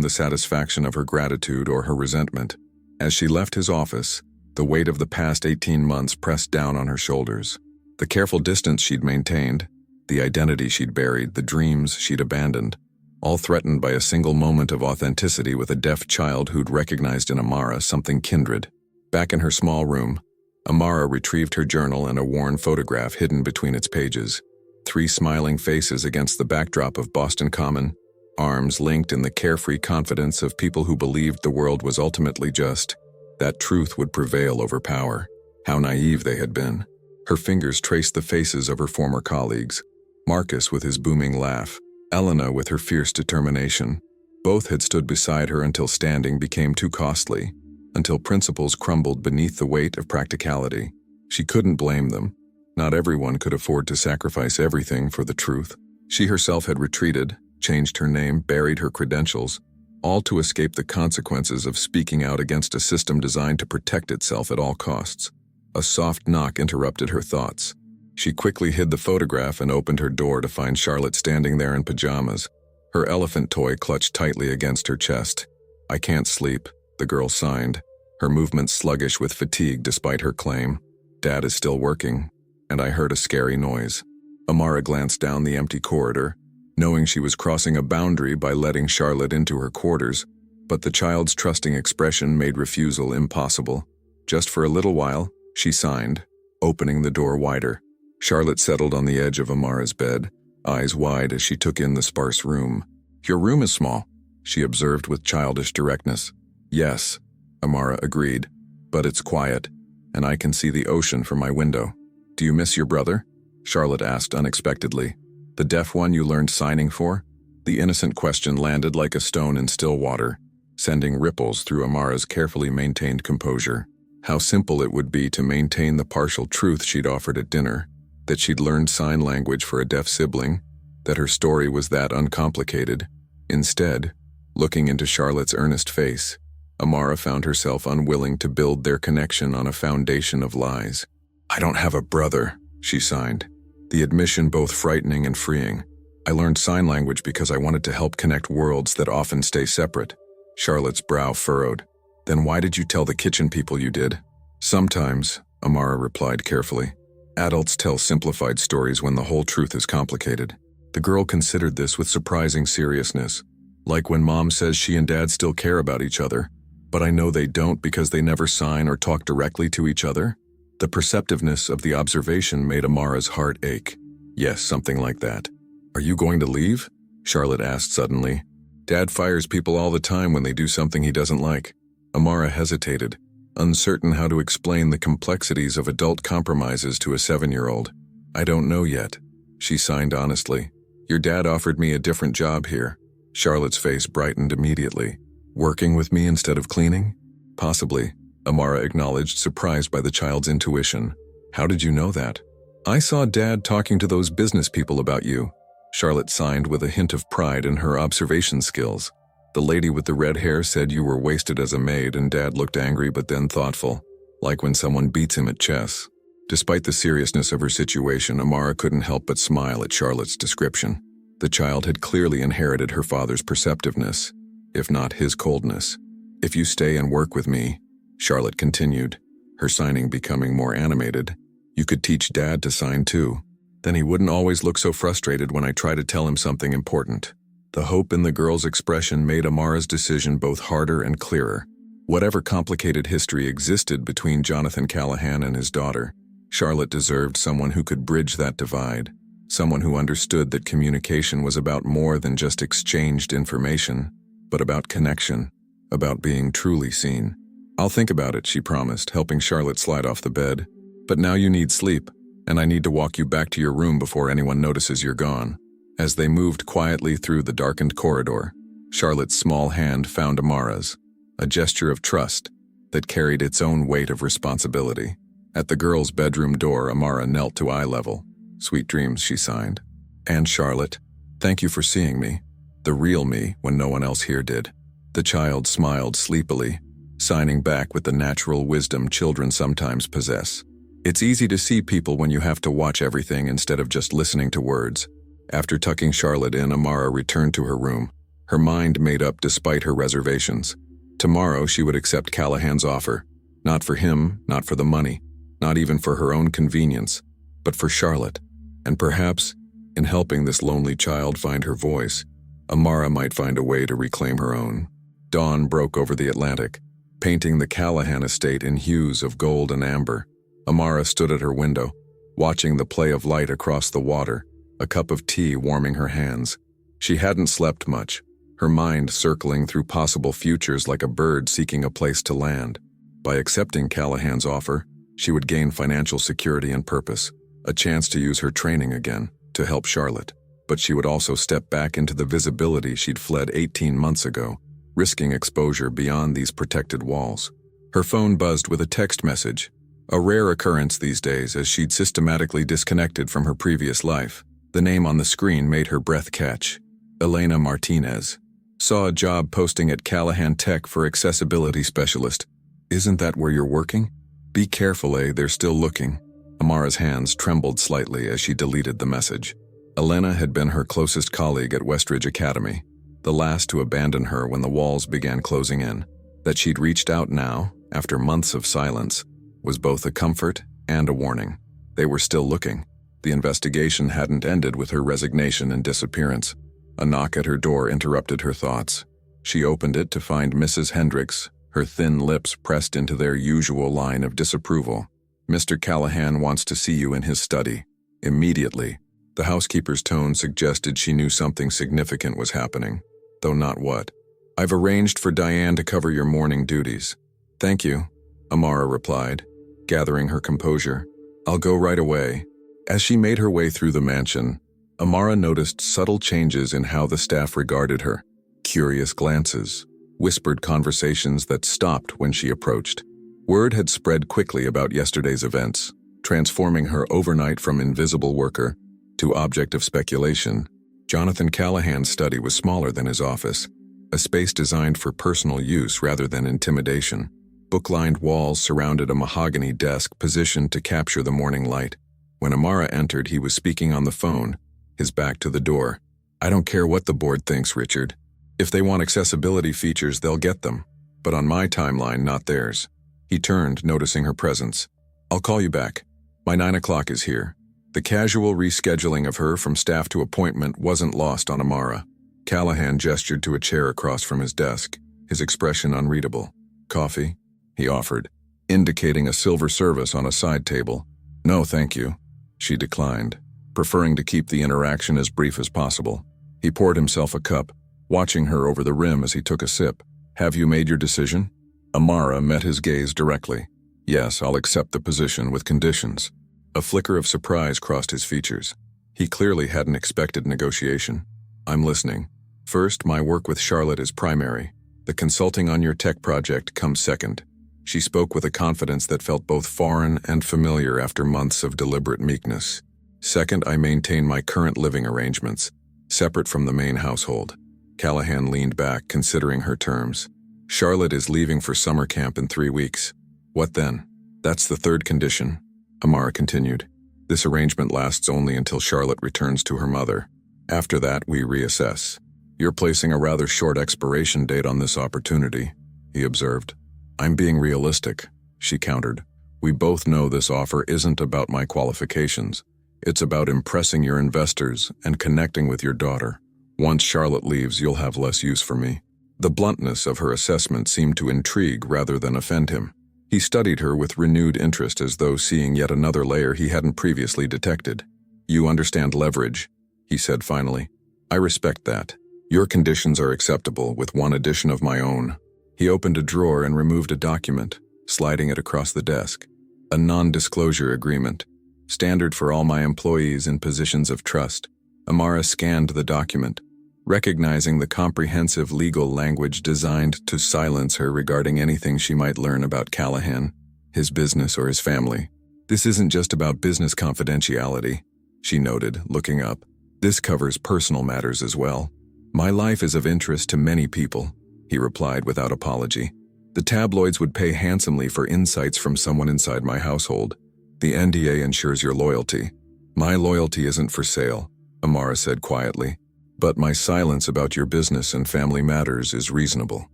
the satisfaction of her gratitude or her resentment. As she left his office, the weight of the past 18 months pressed down on her shoulders. The careful distance she'd maintained, the identity she'd buried, the dreams she'd abandoned, all threatened by a single moment of authenticity with a deaf child who'd recognized in Amara something kindred. Back in her small room, Amara retrieved her journal and a worn photograph hidden between its pages. 3 smiling faces against the backdrop of Boston Common, arms linked in the carefree confidence of people who believed the world was ultimately just. That truth would prevail over power. How naive they had been. Her fingers traced the faces of her former colleagues. Marcus with his booming laugh, Elena with her fierce determination. Both had stood beside her until standing became too costly, until principles crumbled beneath the weight of practicality. She couldn't blame them. Not everyone could afford to sacrifice everything for the truth. She herself had retreated, changed her name, buried her credentials, all to escape the consequences of speaking out against a system designed to protect itself at all costs. A soft knock interrupted her thoughts. She quickly hid the photograph and opened her door to find Charlotte standing there in pajamas, her elephant toy clutched tightly against her chest. "I can't sleep," the girl signed, her movements sluggish with fatigue despite her claim. "Dad is still working, and I heard a scary noise." Amara glanced down the empty corridor, knowing she was crossing a boundary by letting Charlotte into her quarters, but the child's trusting expression made refusal impossible. Just for a little while, she signed, opening the door wider. Charlotte settled on the edge of Amara's bed, eyes wide as she took in the sparse room. "Your room is small," she observed with childish directness. "Yes," Amara agreed, "but it's quiet, and I can see the ocean from my window." "Do you miss your brother?" Charlotte asked unexpectedly. "The deaf one you learned signing for?" The innocent question landed like a stone in still water, sending ripples through Amara's carefully maintained composure. How simple it would be to maintain the partial truth she'd offered at dinner, that she'd learned sign language for a deaf sibling, that her story was that uncomplicated. Instead, looking into Charlotte's earnest face, Amara found herself unwilling to build their connection on a foundation of lies. "I don't have a brother," she signed, the admission both frightening and freeing. "I learned sign language because I wanted to help connect worlds that often stay separate." Charlotte's brow furrowed. "Then why did you tell the kitchen people you did?" "Sometimes," Amara replied carefully. "Adults tell simplified stories when the whole truth is complicated." The girl considered this with surprising seriousness. "Like when Mom says she and Dad still care about each other, but I know they don't because they never sign or talk directly to each other?" The perceptiveness of the observation made Amara's heart ache. "Yes, something like that." "Are you going to leave?" Charlotte asked suddenly. "Dad fires people all the time when they do something he doesn't like." Amara hesitated, uncertain how to explain the complexities of adult compromises to a 7-year-old. "I don't know yet," she signed honestly. "Your dad offered me a different job here." Charlotte's face brightened immediately. "Working with me instead of cleaning?" "Possibly," Amara acknowledged, surprised by the child's intuition. "How did you know that?" "I saw Dad talking to those business people about you." Charlotte signed with a hint of pride in her observation skills. "The lady with the red hair said you were wasted as a maid, and Dad looked angry but then thoughtful, like when someone beats him at chess." Despite the seriousness of her situation, Amara couldn't help but smile at Charlotte's description. The child had clearly inherited her father's perceptiveness, if not his coldness. "If you stay and work with me," Charlotte continued, her signing becoming more animated, "you could teach Dad to sign too. Then he wouldn't always look so frustrated when I try to tell him something important." The hope in the girl's expression made Amara's decision both harder and clearer. Whatever complicated history existed between Jonathan Callahan and his daughter, Charlotte deserved someone who could bridge that divide, someone who understood that communication was about more than just exchanged information, but about connection, about being truly seen. "I'll think about it," she promised, helping Charlotte slide off the bed. "But now you need sleep, and I need to walk you back to your room before anyone notices you're gone." As they moved quietly through the darkened corridor, Charlotte's small hand found Amara's, a gesture of trust that carried its own weight of responsibility. At the girl's bedroom door, Amara knelt to eye level. "Sweet dreams," she signed. "And Charlotte, thank you for seeing me, the real me, when no one else here did." The child smiled sleepily, signing back with the natural wisdom children sometimes possess. It's easy to see people when you have to watch everything instead of just listening to words. After tucking Charlotte in, Amara returned to her room, her mind made up despite her reservations. Tomorrow she would accept Callahan's offer, not for him, not for the money, not even for her own convenience, but for Charlotte. And perhaps, in helping this lonely child find her voice, Amara might find a way to reclaim her own. Dawn broke over the Atlantic, painting the Callahan estate in hues of gold and amber. Amara stood at her window, watching the play of light across the water, a cup of tea warming her hands. She hadn't slept much, her mind circling through possible futures like a bird seeking a place to land. By accepting Callahan's offer, she would gain financial security and purpose, a chance to use her training again, to help Charlotte. But she would also step back into the visibility she'd fled 18 months ago, risking exposure beyond these protected walls. Her phone buzzed with a text message, a rare occurrence these days as she'd systematically disconnected from her previous life. The name on the screen made her breath catch. Elena Martinez. "Saw a job posting at Callahan Tech for accessibility specialist. Isn't that where you're working? Be careful, they're still looking." Amara's hands trembled slightly as she deleted the message. Elena had been her closest colleague at Westridge Academy, the last to abandon her when the walls began closing in. That she'd reached out now, after months of silence, was both a comfort and a warning. They were still looking. The investigation hadn't ended with her resignation and disappearance. A knock at her door interrupted her thoughts. She opened it to find Mrs. Hendricks, her thin lips pressed into their usual line of disapproval. "Mr. Callahan wants to see you in his study. Immediately." The housekeeper's tone suggested she knew something significant was happening, though not what. "I've arranged for Diane to cover your morning duties." "Thank you," Amara replied, gathering her composure. "I'll go right away." As she made her way through the mansion, Amara noticed subtle changes in how the staff regarded her. Curious glances, whispered conversations that stopped when she approached. Word had spread quickly about yesterday's events, transforming her overnight from invisible worker to object of speculation. Jonathan Callahan's study was smaller than his office, a space designed for personal use rather than intimidation. Book-lined walls surrounded a mahogany desk positioned to capture the morning light. When Amara entered, he was speaking on the phone, his back to the door. "I don't care what the board thinks, Richard. If they want accessibility features, they'll get them. But on my timeline, not theirs." He turned, noticing her presence. "I'll call you back. My 9 o'clock is here." The casual rescheduling of her from staff to appointment wasn't lost on Amara. Callahan gestured to a chair across from his desk, his expression unreadable. "Coffee?" he offered, indicating a silver service on a side table. "No, thank you," she declined, preferring to keep the interaction as brief as possible. He poured himself a cup, watching her over the rim as he took a sip. "Have you made your decision?" Amara met his gaze directly. "Yes, I'll accept the position with conditions." A flicker of surprise crossed his features. He clearly hadn't expected negotiation. "I'm listening. First, my work with Charlotte is primary. The consulting on your tech project comes second." She spoke with a confidence that felt both foreign and familiar after months of deliberate meekness. "Second, I maintain my current living arrangements, separate from the main household." Callahan leaned back, considering her terms. "Charlotte is leaving for summer camp in 3 weeks. What then?" "That's the third condition," Amara continued. "This arrangement lasts only until Charlotte returns to her mother. After that, we reassess." "You're placing a rather short expiration date on this opportunity," he observed. "I'm being realistic," she countered. "We both know this offer isn't about my qualifications. It's about impressing your investors and connecting with your daughter. Once Charlotte leaves, you'll have less use for me." The bluntness of her assessment seemed to intrigue rather than offend him. He studied her with renewed interest, as though seeing yet another layer he hadn't previously detected. "You understand leverage," he said finally. "I respect that. Your conditions are acceptable, with one addition of my own." He opened a drawer and removed a document, sliding it across the desk. "A non-disclosure agreement. Standard for all my employees in positions of trust." Amara scanned the document, recognizing the comprehensive legal language designed to silence her regarding anything she might learn about Callahan, his business, or his family. "This isn't just about business confidentiality," she noted, looking up. "This covers personal matters as well." "My life is of interest to many people," he replied without apology. "The tabloids would pay handsomely for insights from someone inside my household. The NDA ensures your loyalty." "My loyalty isn't for sale," Amara said quietly. "But my silence about your business and family matters is reasonable."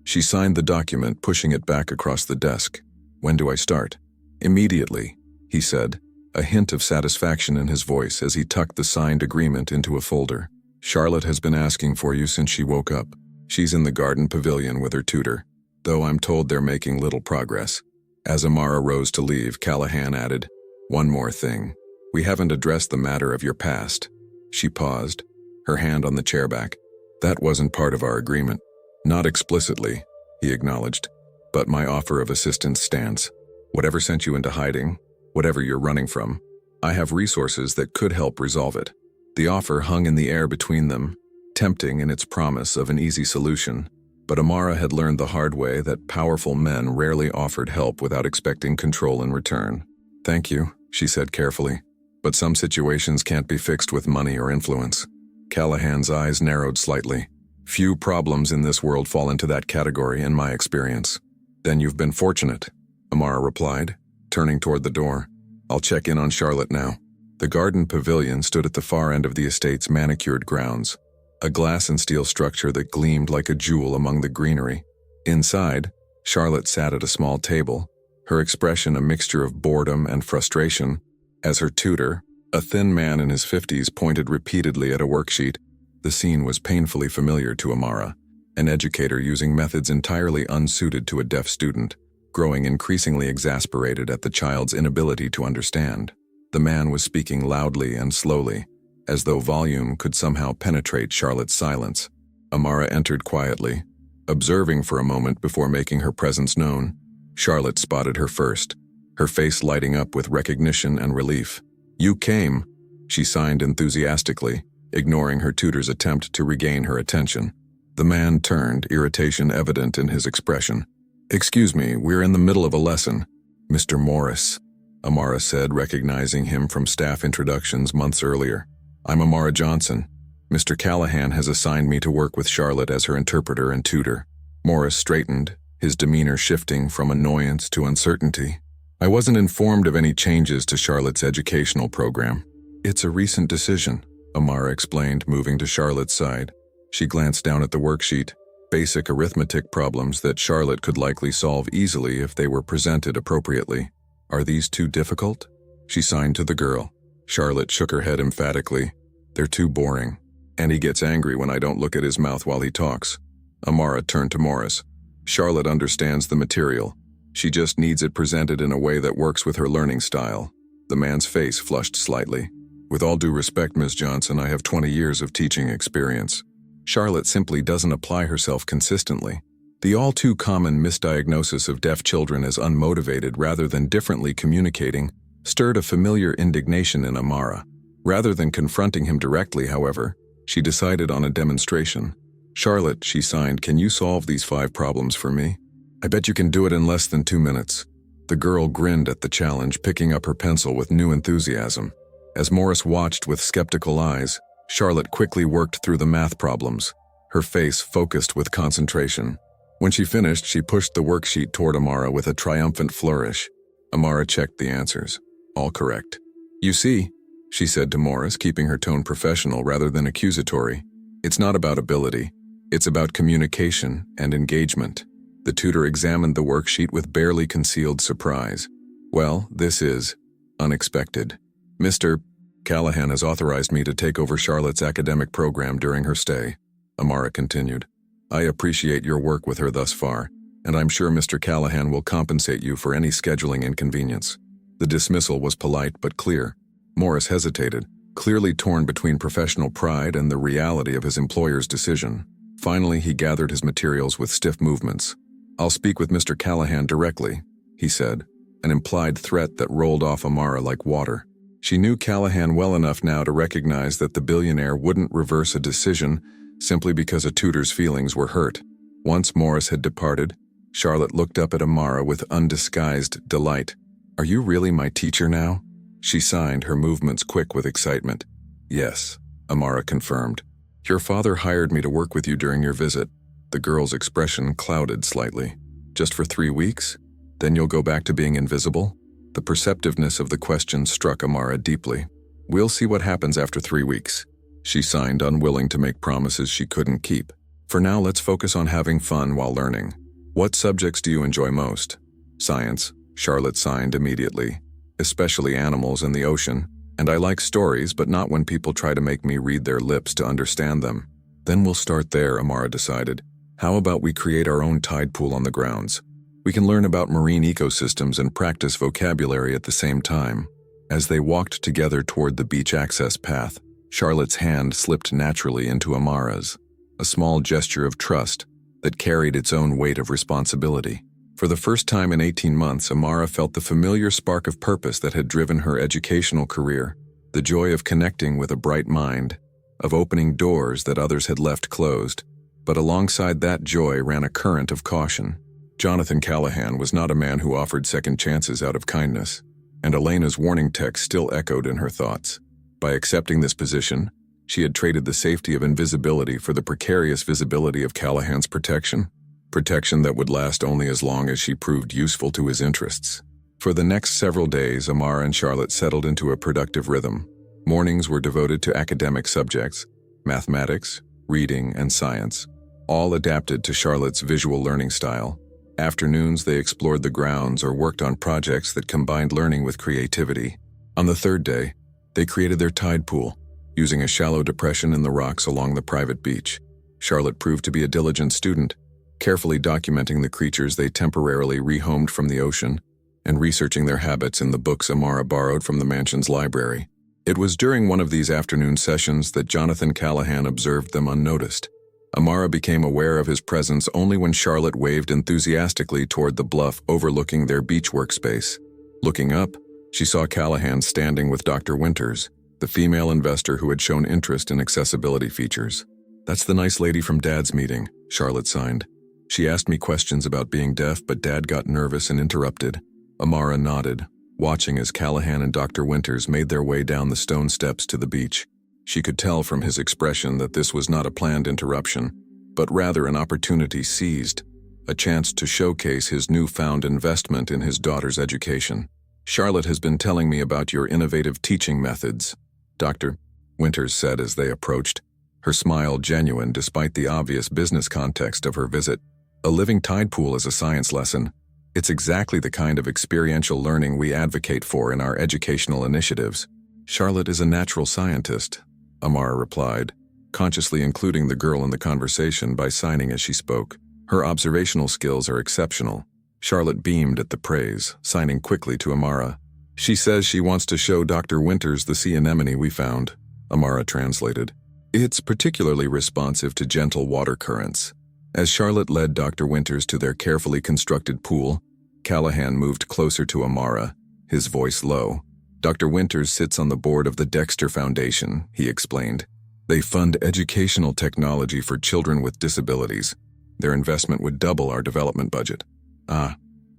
She signed the document, pushing it back across the desk. "When do I start?" "Immediately," he said, a hint of satisfaction in his voice as he tucked the signed agreement into a folder. "Charlotte has been asking for you since she woke up. She's in the garden pavilion with her tutor, though I'm told they're making little progress." As Amara rose to leave, Callahan added, "One more thing. We haven't addressed the matter of your past." She paused, her hand on the chair back. "That wasn't part of our agreement." "Not explicitly," he acknowledged, "but my offer of assistance stands. Whatever sent you into hiding, whatever you're running from, I have resources that could help resolve it." The offer hung in the air between them, tempting in its promise of an easy solution, but Amara had learned the hard way that powerful men rarely offered help without expecting control in return. "Thank you," she said carefully, "but some situations can't be fixed with money or influence." Callahan's eyes narrowed slightly. "Few problems in this world fall into that category, in my experience." "Then you've been fortunate," Amara replied, turning toward the door. "I'll check in on Charlotte now." The garden pavilion stood at the far end of the estate's manicured grounds, a glass and steel structure that gleamed like a jewel among the greenery. Inside, Charlotte sat at a small table, her expression a mixture of boredom and frustration, as her tutor, a thin man in his 50s, pointed repeatedly at a worksheet. The scene was painfully familiar to Amara, an educator using methods entirely unsuited to a deaf student, growing increasingly exasperated at the child's inability to understand. The man was speaking loudly and slowly, as though volume could somehow penetrate Charlotte's silence. Amara entered quietly, observing for a moment before making her presence known. Charlotte spotted her first, her face lighting up with recognition and relief. "You came," she signed enthusiastically, ignoring her tutor's attempt to regain her attention. The man turned, irritation evident in his expression. "Excuse me, we're in the middle of a lesson. Mr. Morris," Amara said, recognizing him from staff introductions months earlier. "I'm Amara Johnson. Mr. Callahan has assigned me to work with Charlotte as her interpreter and tutor." Morris straightened, his demeanor shifting from annoyance to uncertainty. "I wasn't informed of any changes to Charlotte's educational program." "It's a recent decision," Amara explained, moving to Charlotte's side. She glanced down at the worksheet, basic arithmetic problems that Charlotte could likely solve easily if they were presented appropriately. "Are these too difficult?" she signed to the girl. Charlotte shook her head emphatically. "They're too boring. And he gets angry when I don't look at his mouth while he talks." Amara turned to Morris. "Charlotte understands the material. She just needs it presented in a way that works with her learning style." The man's face flushed slightly. "With all due respect, Ms. Johnson, I have 20 years of teaching experience. Charlotte simply doesn't apply herself consistently." The all-too-common misdiagnosis of deaf children as unmotivated rather than differently communicating stirred a familiar indignation in Amara. Rather than confronting him directly, however, she decided on a demonstration. "Charlotte," she signed, "can you solve these 5 problems for me? I bet you can do it in less than 2 minutes." The girl grinned at the challenge, picking up her pencil with new enthusiasm. As Morris watched with skeptical eyes, Charlotte quickly worked through the math problems, her face focused with concentration. When she finished, she pushed the worksheet toward Amara with a triumphant flourish. Amara checked the answers. All correct. "You see," she said to Morris, keeping her tone professional rather than accusatory, "it's not about ability. It's about communication and engagement." The tutor examined the worksheet with barely concealed surprise. "Well, this is unexpected. Mr. Callahan has authorized me to take over Charlotte's academic program during her stay," Amara continued. "I appreciate your work with her thus far, and I'm sure Mr. Callahan will compensate you for any scheduling inconvenience." The dismissal was polite but clear. Morris hesitated, clearly torn between professional pride and the reality of his employer's decision. Finally, he gathered his materials with stiff movements. "I'll speak with Mr. Callahan directly," he said, an implied threat that rolled off Amara like water. She knew Callahan well enough now to recognize that the billionaire wouldn't reverse a decision simply because a tutor's feelings were hurt. Once Morris had departed, Charlotte looked up at Amara with undisguised delight. "Are you really my teacher now?" She signed, her movements quick with excitement. "Yes," Amara confirmed. "Your father hired me to work with you during your visit." The girl's expression clouded slightly. "Just for 3 weeks? Then you'll go back to being invisible?" The perceptiveness of the question struck Amara deeply. "We'll see what happens after 3 weeks." She signed, unwilling to make promises she couldn't keep. "For now, let's focus on having fun while learning. What subjects do you enjoy most?" "Science," Charlotte signed immediately. "Especially animals and the ocean. And I like stories, but not when people try to make me read their lips to understand them." "Then we'll start there," Amara decided. "How about we create our own tide pool on the grounds? We can learn about marine ecosystems and practice vocabulary at the same time." As they walked together toward the beach access path, Charlotte's hand slipped naturally into Amara's, a small gesture of trust that carried its own weight of responsibility. For the first time in 18 months, Amara felt the familiar spark of purpose that had driven her educational career, the joy of connecting with a bright mind, of opening doors that others had left closed. But alongside that joy ran a current of caution. Jonathan Callahan was not a man who offered second chances out of kindness, and Elena's warning text still echoed in her thoughts. By accepting this position, she had traded the safety of invisibility for the precarious visibility of Callahan's protection that would last only as long as she proved useful to his interests. For the next several days, Amara and Charlotte settled into a productive rhythm. Mornings were devoted to academic subjects, mathematics, reading, and science, all adapted to Charlotte's visual learning style. Afternoons, they explored the grounds or worked on projects that combined learning with creativity. On the 3rd day, they created their tide pool, using a shallow depression in the rocks along the private beach. Charlotte proved to be a diligent student, carefully documenting the creatures they temporarily rehomed from the ocean and researching their habits in the books Amara borrowed from the mansion's library. It was during one of these afternoon sessions that Jonathan Callahan observed them unnoticed. Amara became aware of his presence only when Charlotte waved enthusiastically toward the bluff overlooking their beach workspace. Looking up, she saw Callahan standing with Dr. Winters, the female investor who had shown interest in accessibility features. "That's the nice lady from Dad's meeting," Charlotte signed. "She asked me questions about being deaf, but Dad got nervous and interrupted." Amara nodded, watching as Callahan and Dr. Winters made their way down the stone steps to the beach. She could tell from his expression that this was not a planned interruption, but rather an opportunity seized, a chance to showcase his newfound investment in his daughter's education. "Charlotte has been telling me about your innovative teaching methods," Dr. Winters said as they approached, her smile genuine despite the obvious business context of her visit. "A living tide pool is a science lesson. It's exactly the kind of experiential learning we advocate for in our educational initiatives." "Charlotte is a natural scientist," Amara replied, consciously including the girl in the conversation by signing as she spoke. "Her observational skills are exceptional." Charlotte beamed at the praise, signing quickly to Amara. "She says she wants to show Dr. Winters the sea anemone we found," Amara translated. "It's particularly responsive to gentle water currents." As Charlotte led Dr. Winters to their carefully constructed pool, Callahan moved closer to Amara, his voice low. "Dr. Winters sits on the board of the Dexter Foundation," he explained. "They fund educational technology for children with disabilities. Their investment would double our development budget."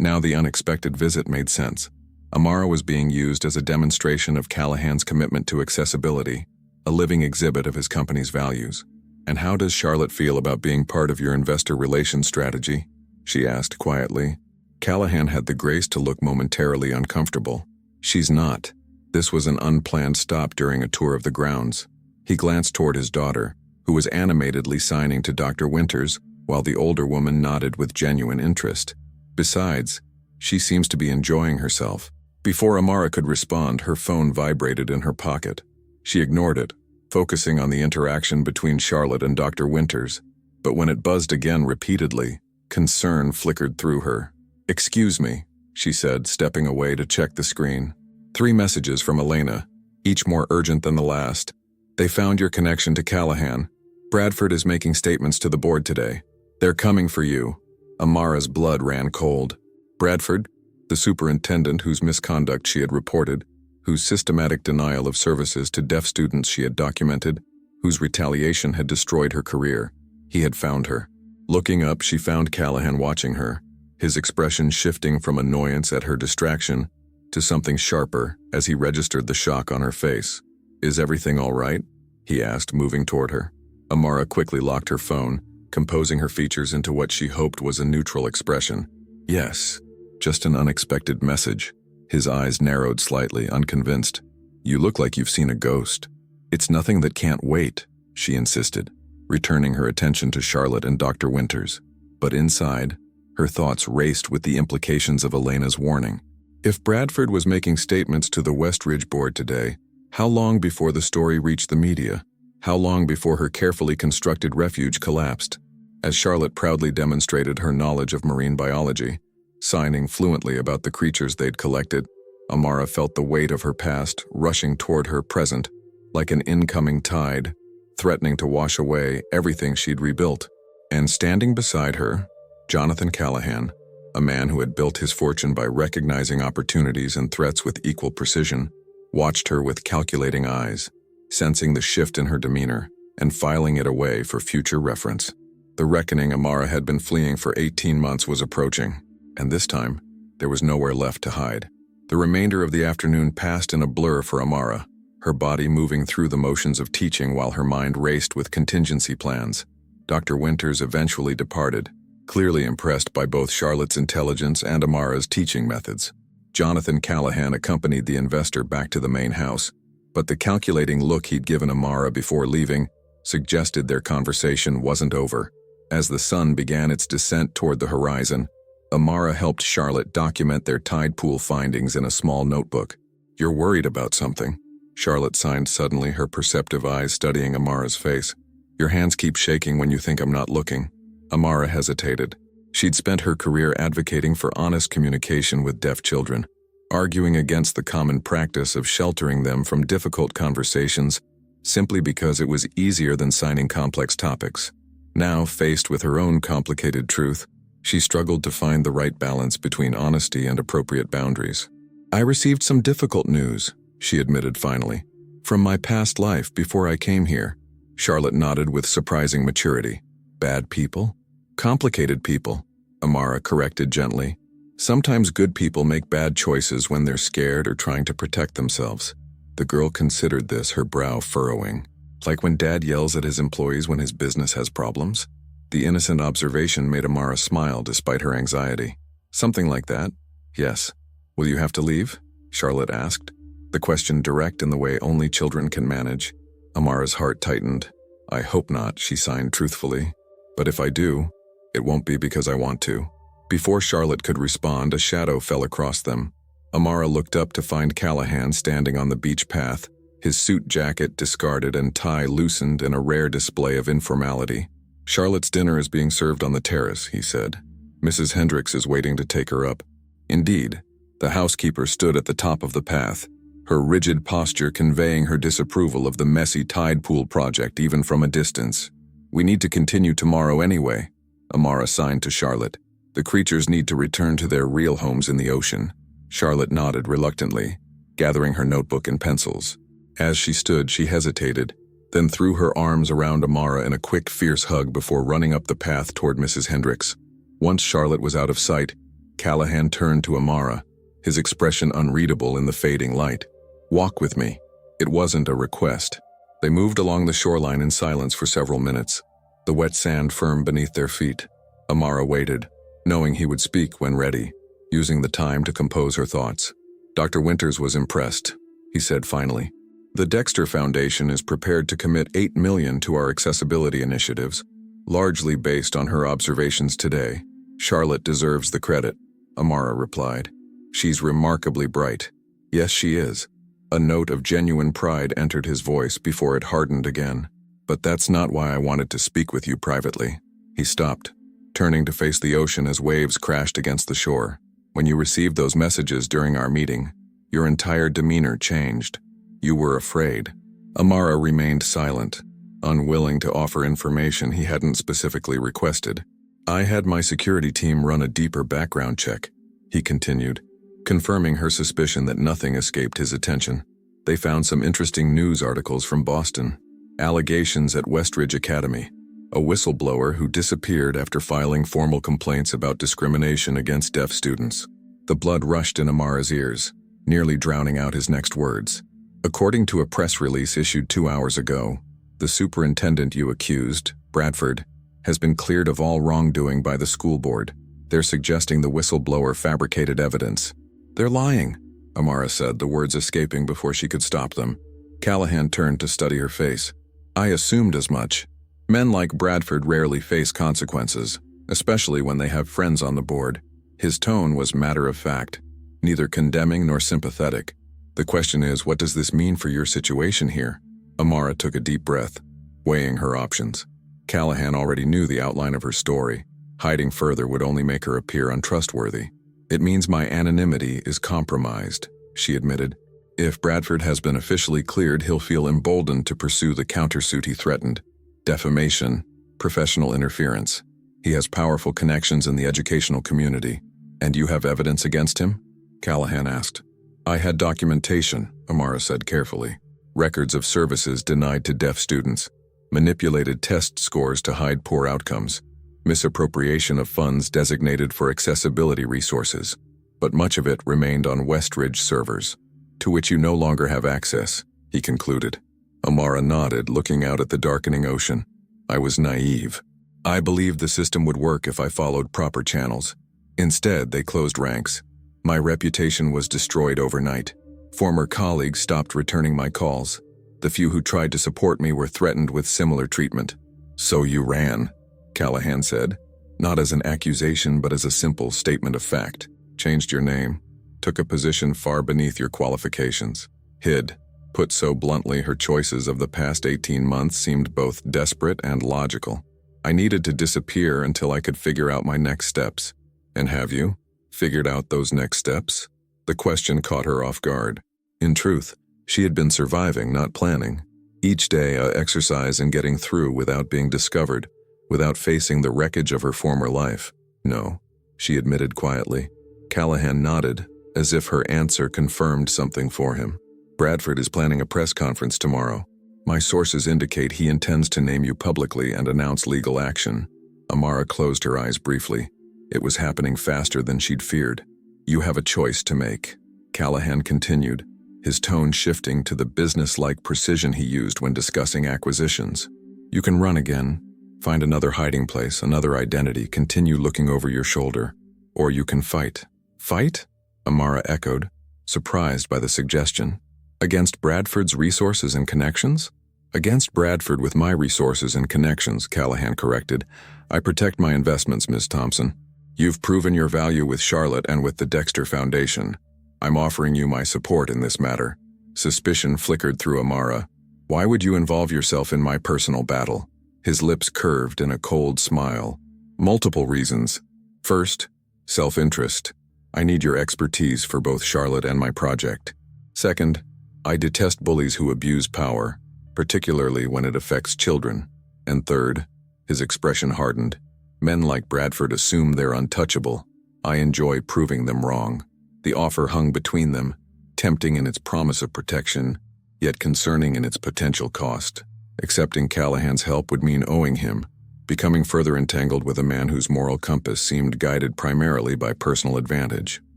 Now the unexpected visit made sense. Amara was being used as a demonstration of Callahan's commitment to accessibility, a living exhibit of his company's values. "And how does Charlotte feel about being part of your investor relations strategy?" she asked quietly. Callahan had the grace to look momentarily uncomfortable. "She's not." This was an unplanned stop during a tour of the grounds. He glanced toward his daughter, who was animatedly signing to Dr. Winters, while the older woman nodded with genuine interest. "Besides, she seems to be enjoying herself." Before Amara could respond, her phone vibrated in her pocket. She ignored it, focusing on the interaction between Charlotte and Dr. Winters. But when it buzzed again repeatedly, concern flickered through her. "Excuse me," she said, stepping away to check the screen. 3 messages from Elena, each more urgent than the last. "They found your connection to Callahan. Bradford is making statements to the board today. They're coming for you." Amara's blood ran cold. Bradford, the superintendent whose misconduct she had reported, whose systematic denial of services to deaf students she had documented, whose retaliation had destroyed her career. He had found her. Looking up, she found Callahan watching her, his expression shifting from annoyance at her distraction to something sharper as he registered the shock on her face. "Is everything all right?" he asked, moving toward her. Amara quickly locked her phone, composing her features into what she hoped was a neutral expression. "Yes, just an unexpected message." His eyes narrowed slightly, unconvinced. "You look like you've seen a ghost." "It's nothing that can't wait," she insisted, returning her attention to Charlotte and Dr. Winters. But inside, her thoughts raced with the implications of Elena's warning. If Bradford was making statements to the West Ridge board today, how long before the story reached the media? How long before her carefully constructed refuge collapsed? As Charlotte proudly demonstrated her knowledge of marine biology, signing fluently about the creatures they'd collected, Amara felt the weight of her past rushing toward her present, like an incoming tide, threatening to wash away everything she'd rebuilt. And standing beside her, Jonathan Callahan, a man who had built his fortune by recognizing opportunities and threats with equal precision, watched her with calculating eyes, sensing the shift in her demeanor and filing it away for future reference. The reckoning Amara had been fleeing for 18 months was approaching, and this time, there was nowhere left to hide. The remainder of the afternoon passed in a blur for Amara, her body moving through the motions of teaching while her mind raced with contingency plans. Dr. Winters eventually departed, clearly impressed by both Charlotte's intelligence and Amara's teaching methods. Jonathan Callahan accompanied the investor back to the main house, but the calculating look he'd given Amara before leaving suggested their conversation wasn't over. As the sun began its descent toward the horizon, Amara helped Charlotte document their tide pool findings in a small notebook. "You're worried about something?" Charlotte signed suddenly, her perceptive eyes studying Amara's face. Your hands keep shaking when you think I'm not looking. Amara hesitated. She'd spent her career advocating for honest communication with deaf children, arguing against the common practice of sheltering them from difficult conversations simply because it was easier than signing complex topics. Now, faced with her own complicated truth, she struggled to find the right balance between honesty and appropriate boundaries. I received some difficult news, she admitted finally, from my past life before I came here. Charlotte nodded with surprising maturity. Bad people? Complicated people, Amara corrected gently. Sometimes good people make bad choices when they're scared or trying to protect themselves. The girl considered this, her brow furrowing. Like when Dad yells at his employees when his business has problems? The innocent observation made Amara smile despite her anxiety. Something like that? Yes. Will you have to leave? Charlotte asked. The question direct in the way only children can manage. Amara's heart tightened. I hope not, she signed truthfully. But if I do, it won't be because I want to. Before Charlotte could respond, a shadow fell across them. Amara looked up to find Callahan standing on the beach path, his suit jacket discarded and tie loosened in a rare display of informality. Charlotte's dinner is being served on the terrace, he said. Mrs. Hendricks is waiting to take her up. Indeed, the housekeeper stood at the top of the path, her rigid posture conveying her disapproval of the messy tide pool project even from a distance. We need to continue tomorrow anyway, Amara signed to Charlotte. The creatures need to return to their real homes in the ocean. Charlotte nodded reluctantly, gathering her notebook and pencils. As she stood, she hesitated, then threw her arms around Amara in a quick, fierce hug before running up the path toward Mrs. Hendricks. Once Charlotte was out of sight, Callahan turned to Amara, his expression unreadable in the fading light. Walk with me. It wasn't a request. They moved along the shoreline in silence for several minutes, the wet sand firm beneath their feet. Amara waited, knowing he would speak when ready, using the time to compose her thoughts. Dr. Winters was impressed, he said finally. The Dexter Foundation is prepared to commit $8 million to our accessibility initiatives, largely based on her observations today. Charlotte deserves the credit, Amara replied. She's remarkably bright. Yes, she is. A note of genuine pride entered his voice before it hardened again. But that's not why I wanted to speak with you privately. He stopped, turning to face the ocean as waves crashed against the shore. When you received those messages during our meeting, your entire demeanor changed. You were afraid. Amara remained silent, unwilling to offer information he hadn't specifically requested. I had my security team run a deeper background check, he continued, confirming her suspicion that nothing escaped his attention. They found some interesting news articles from Boston, allegations at Westridge Academy, a whistleblower who disappeared after filing formal complaints about discrimination against deaf students. The blood rushed in Amara's ears, nearly drowning out his next words. According to a press release issued 2 hours ago, the superintendent you accused, Bradford, has been cleared of all wrongdoing by the school board. They're suggesting the whistleblower fabricated evidence. They're lying, Amara said, the words escaping before she could stop them. Callahan turned to study her face. I assumed as much. Men like Bradford rarely face consequences, especially when they have friends on the board. His tone was matter-of-fact, neither condemning nor sympathetic. The question is, what does this mean for your situation here? Amara took a deep breath, weighing her options. Callahan already knew the outline of her story. Hiding further would only make her appear untrustworthy. It means my anonymity is compromised, she admitted. If Bradford has been officially cleared, he'll feel emboldened to pursue the countersuit he threatened. Defamation, professional interference. He has powerful connections in the educational community. And you have evidence against him? Callahan asked. I had documentation, Amara said carefully. Records of services denied to deaf students, manipulated test scores to hide poor outcomes, misappropriation of funds designated for accessibility resources. But much of it remained on Westridge servers, to which you no longer have access, he concluded. Amara nodded, looking out at the darkening ocean. I was naive. I believed the system would work if I followed proper channels. Instead, they closed ranks. My reputation was destroyed overnight. Former colleagues stopped returning my calls. The few who tried to support me were threatened with similar treatment. So you ran, Callahan said, not as an accusation but as a simple statement of fact. Changed your name, took a position far beneath your qualifications, hid, Put so bluntly, her choices of the past 18 months seemed both desperate and logical. I needed to disappear until I could figure out my next steps. And have you figured out those next steps? The question caught her off guard. In truth, she had been surviving, not planning. Each day a exercise in getting through without being discovered, without facing the wreckage of her former life. No, she admitted quietly. Callahan nodded, as if her answer confirmed something for him. Bradford is planning a press conference tomorrow. My sources indicate he intends to name you publicly and announce legal action. Amara closed her eyes briefly. It was happening faster than she'd feared. You have a choice to make, Callahan continued, his tone shifting to the business-like precision he used when discussing acquisitions. You can run again, find another hiding place, another identity, continue looking over your shoulder. Or you can fight. Fight? Amara echoed, surprised by the suggestion. Against Bradford's resources and connections? Against Bradford with my resources and connections, Callahan corrected. I protect my investments, Ms. Thompson. You've proven your value with Charlotte and with the Dexter Foundation. I'm offering you my support in this matter. Suspicion flickered through Amara. Why would you involve yourself in my personal battle? His lips curved in a cold smile. Multiple reasons. First, self-interest. I need your expertise for both Charlotte and my project. Second, I detest bullies who abuse power, particularly when it affects children. And third, his expression hardened. Men like Bradford assume they're untouchable. I enjoy proving them wrong. The offer hung between them, tempting in its promise of protection, yet concerning in its potential cost. Accepting Callahan's help would mean owing him, becoming further entangled with a man whose moral compass seemed guided primarily by personal advantage.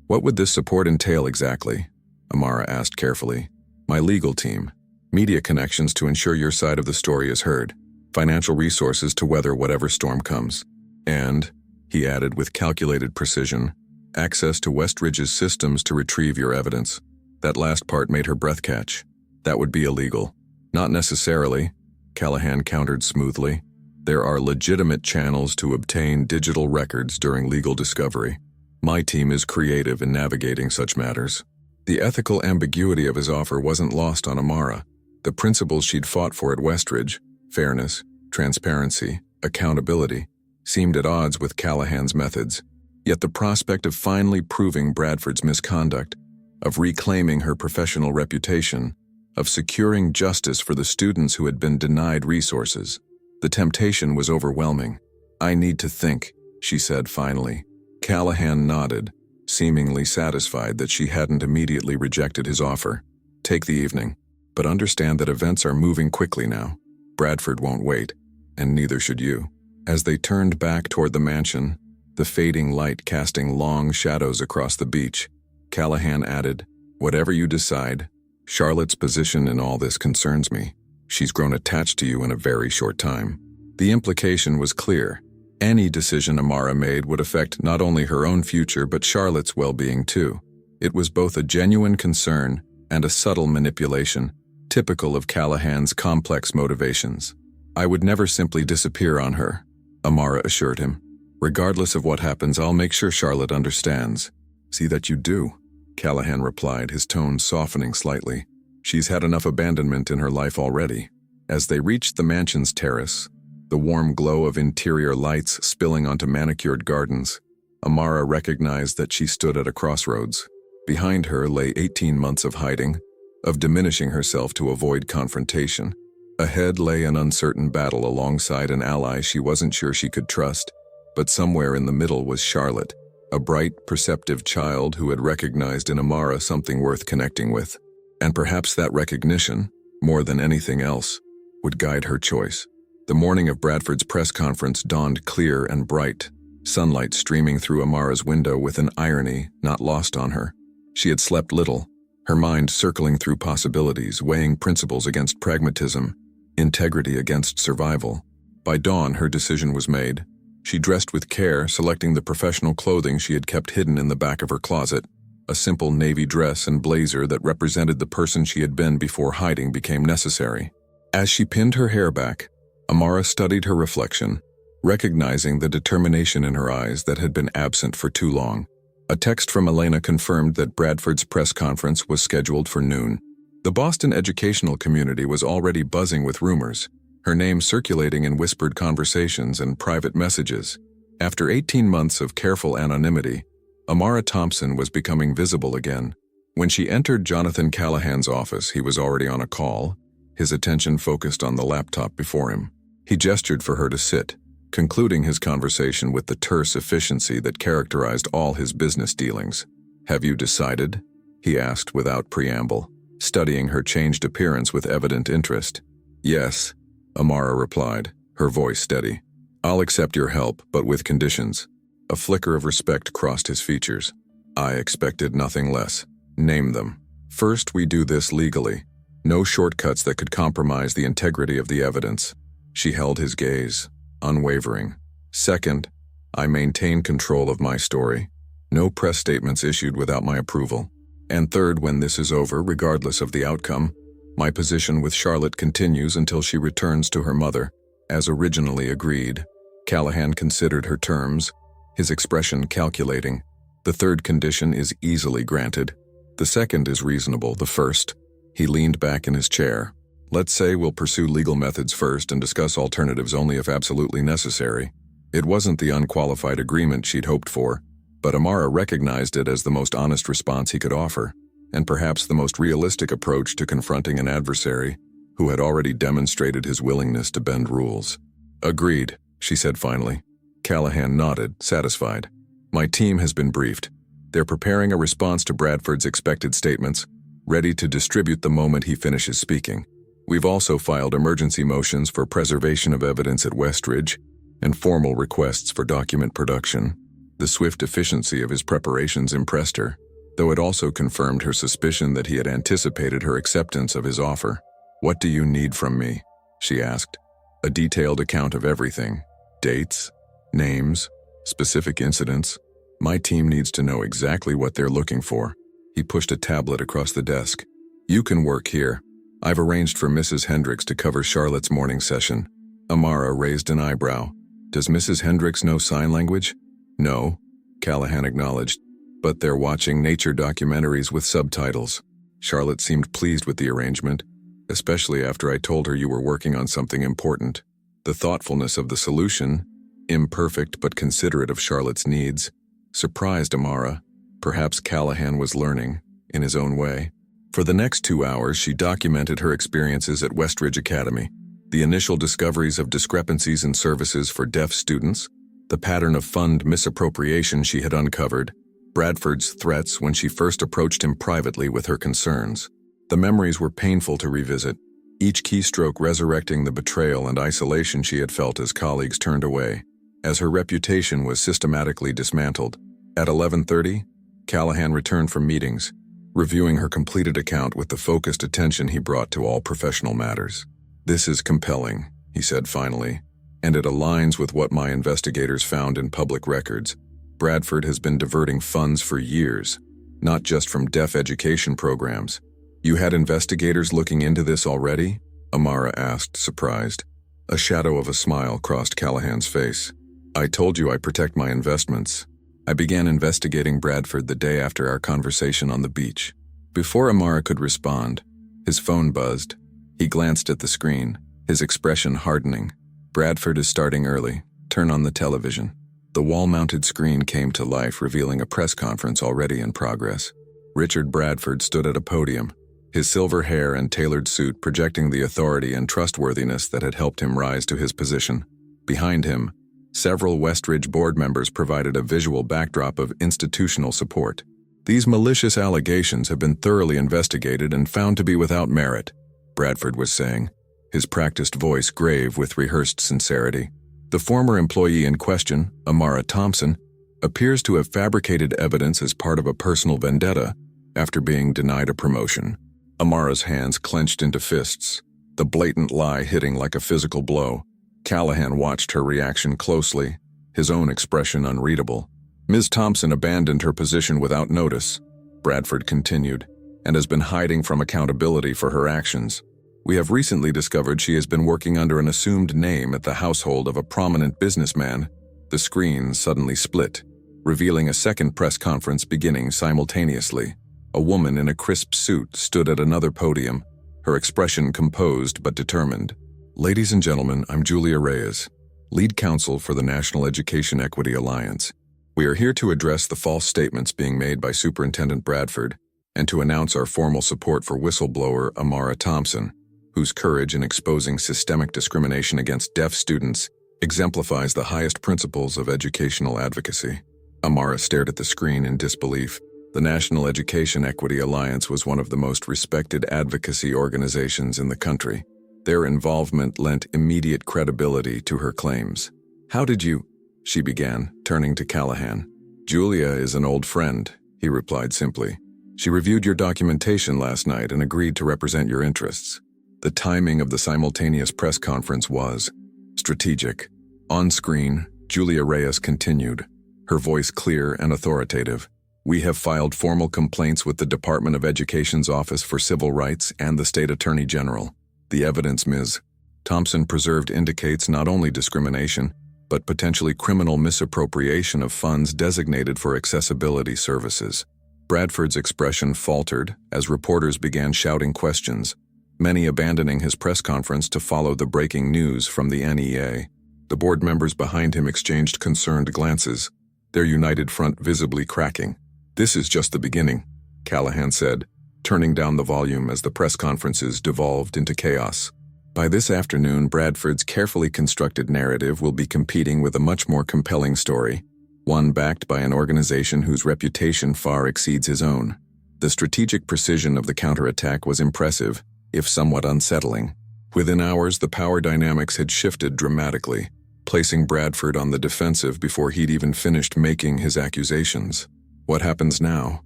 What would this support entail exactly? Amara asked carefully. My legal team. Media connections to ensure your side of the story is heard. Financial resources to weather whatever storm comes. And, he added with calculated precision, access to Westridge's systems to retrieve your evidence. That last part made her breath catch. That would be illegal. Not necessarily, Callahan countered smoothly. There are legitimate channels to obtain digital records during legal discovery. My team is creative in navigating such matters. The ethical ambiguity of his offer wasn't lost on Amara. The principles she'd fought for at Westridge, fairness, transparency, accountability, seemed at odds with Callahan's methods. Yet the prospect of finally proving Bradford's misconduct, of reclaiming her professional reputation, of securing justice for the students who had been denied resources, the temptation was overwhelming. I need to think, she said finally. Callahan nodded, seemingly satisfied that she hadn't immediately rejected his offer. Take the evening, but understand that events are moving quickly now. Bradford won't wait, and neither should you. As they turned back toward the mansion, the fading light casting long shadows across the beach, Callahan added, whatever you decide, Charlotte's position in all this concerns me. She's grown attached to you in a very short time. The implication was clear. Any decision Amara made would affect not only her own future but Charlotte's well-being too. It was both a genuine concern and a subtle manipulation, typical of Callahan's complex motivations. I would never simply disappear on her, Amara assured him. Regardless of what happens, I'll make sure Charlotte understands. See that you do, Callahan replied, his tone softening slightly. She's had enough abandonment in her life already. As they reached the mansion's terrace, the warm glow of interior lights spilling onto manicured gardens, Amara recognized that she stood at a crossroads. Behind her lay 18 months of hiding, of diminishing herself to avoid confrontation. Ahead lay an uncertain battle alongside an ally she wasn't sure she could trust, but somewhere in the middle was Charlotte, a bright, perceptive child who had recognized in Amara something worth connecting with. And perhaps that recognition, more than anything else, would guide her choice. The morning of Bradford's press conference dawned clear and bright, sunlight streaming through Amara's window with an irony not lost on her. She had slept little, her mind circling through possibilities, weighing principles against pragmatism, integrity against survival. By dawn, her decision was made. She dressed with care, selecting the professional clothing she had kept hidden in the back of her closet, a simple navy dress and blazer that represented the person she had been before hiding became necessary. As she pinned her hair back, Amara studied her reflection, recognizing the determination in her eyes that had been absent for too long. A text from Elena confirmed that Bradford's press conference was scheduled for noon. The Boston educational community was already buzzing with rumors, her name circulating in whispered conversations and private messages. After 18 months of careful anonymity, Amara Thompson was becoming visible again. When she entered Jonathan Callahan's office, he was already on a call, his attention focused on the laptop before him. He gestured for her to sit, concluding his conversation with the terse efficiency that characterized all his business dealings. "Have you decided?" he asked without preamble, studying her changed appearance with evident interest. "Yes," Amara replied, her voice steady. "I'll accept your help, but with conditions." A flicker of respect crossed his features. "I expected nothing less." "Name them." "First, we do this legally. No shortcuts that could compromise the integrity of the evidence." She held his gaze, unwavering. "Second, I maintain control of my story. No press statements issued without my approval. And third, when this is over, regardless of the outcome, my position with Charlotte continues until she returns to her mother, as originally agreed." Callahan considered her terms, his expression calculating. "The third condition is easily granted. The second is reasonable. The first..." He leaned back in his chair. "Let's say we'll pursue legal methods first and discuss alternatives only if absolutely necessary." It wasn't the unqualified agreement she'd hoped for, but Amara recognized it as the most honest response he could offer, and perhaps the most realistic approach to confronting an adversary who had already demonstrated his willingness to bend rules. "Agreed," she said finally. Callahan nodded, satisfied. "My team has been briefed. They're preparing a response to Bradford's expected statements, ready to distribute the moment he finishes speaking. We've also filed emergency motions for preservation of evidence at Westridge and formal requests for document production." The swift efficiency of his preparations impressed her, though it also confirmed her suspicion that he had anticipated her acceptance of his offer. "What do you need from me?" she asked. "A detailed account of everything. Dates, names, specific incidents. My team needs to know exactly what they're looking for." He pushed a tablet across the desk. "You can work here. I've arranged for Mrs. Hendricks to cover Charlotte's morning session." Amara raised an eyebrow. "Does Mrs. Hendricks know sign language?" "No," Callahan acknowledged, "but they're watching nature documentaries with subtitles." Charlotte seemed pleased with the arrangement, especially after I told her you were working on something important. The thoughtfulness of the solution, imperfect but considerate of Charlotte's needs, surprised Amara. Perhaps Callahan was learning, in his own way. For the next 2 hours, she documented her experiences at Westridge Academy, the initial discoveries of discrepancies in services for deaf students, the pattern of fund misappropriation she had uncovered, Bradford's threats when she first approached him privately with her concerns. The memories were painful to revisit, each keystroke resurrecting the betrayal and isolation she had felt as colleagues turned away, as her reputation was systematically dismantled. At 11:30, Callahan returned from meetings, reviewing her completed account with the focused attention he brought to all professional matters. "This is compelling," he said finally, "and it aligns with what my investigators found in public records. Bradford has been diverting funds for years, not just from deaf education programs." "You had investigators looking into this already?" Amara asked, surprised. A shadow of a smile crossed Callahan's face. "I told you I protect my investments. I began investigating Bradford the day after our conversation on the beach." Before Amara could respond, his phone buzzed. He glanced at the screen, his expression hardening. "Bradford is starting early. Turn on the television." The wall-mounted screen came to life, revealing a press conference already in progress. Richard Bradford stood at a podium, his silver hair and tailored suit projecting the authority and trustworthiness that had helped him rise to his position. Behind him, several Westridge board members provided a visual backdrop of institutional support. "These malicious allegations have been thoroughly investigated and found to be without merit," Bradford was saying, his practiced voice grave with rehearsed sincerity. "The former employee in question, Amara Thompson, appears to have fabricated evidence as part of a personal vendetta after being denied a promotion." Amara's hands clenched into fists, the blatant lie hitting like a physical blow. Callahan watched her reaction closely, his own expression unreadable. "Ms. Thompson abandoned her position without notice," Bradford continued, "and has been hiding from accountability for her actions. We have recently discovered she has been working under an assumed name at the household of a prominent businessman." The screen suddenly split, revealing a second press conference beginning simultaneously. A woman in a crisp suit stood at another podium, her expression composed but determined. "Ladies and gentlemen, I'm Julia Reyes, lead counsel for the National Education Equity Alliance. We are here to address the false statements being made by Superintendent Bradford and to announce our formal support for whistleblower Amara Thompson, whose courage in exposing systemic discrimination against deaf students exemplifies the highest principles of educational advocacy." Amara stared at the screen in disbelief. The National Education Equity Alliance was one of the most respected advocacy organizations in the country. Their involvement lent immediate credibility to her claims. "How did you—" she began, turning to Callahan. "Julia is an old friend," he replied simply. "She reviewed your documentation last night and agreed to represent your interests." The timing of the simultaneous press conference was strategic. On screen, Julia Reyes continued, her voice clear and authoritative. "We have filed formal complaints with the Department of Education's Office for Civil Rights and the State Attorney General. The evidence Ms. Thompson preserved indicates not only discrimination, but potentially criminal misappropriation of funds designated for accessibility services." Bradford's expression faltered as reporters began shouting questions, many abandoning his press conference to follow the breaking news from the NEA. The board members behind him exchanged concerned glances, their united front visibly cracking. "This is just the beginning," Callahan said, turning down the volume as the press conferences devolved into chaos. "By this afternoon, Bradford's carefully constructed narrative will be competing with a much more compelling story, one backed by an organization whose reputation far exceeds his own." The strategic precision of the counterattack was impressive, if somewhat unsettling. Within hours, the power dynamics had shifted dramatically, placing Bradford on the defensive before he'd even finished making his accusations. "What happens now?"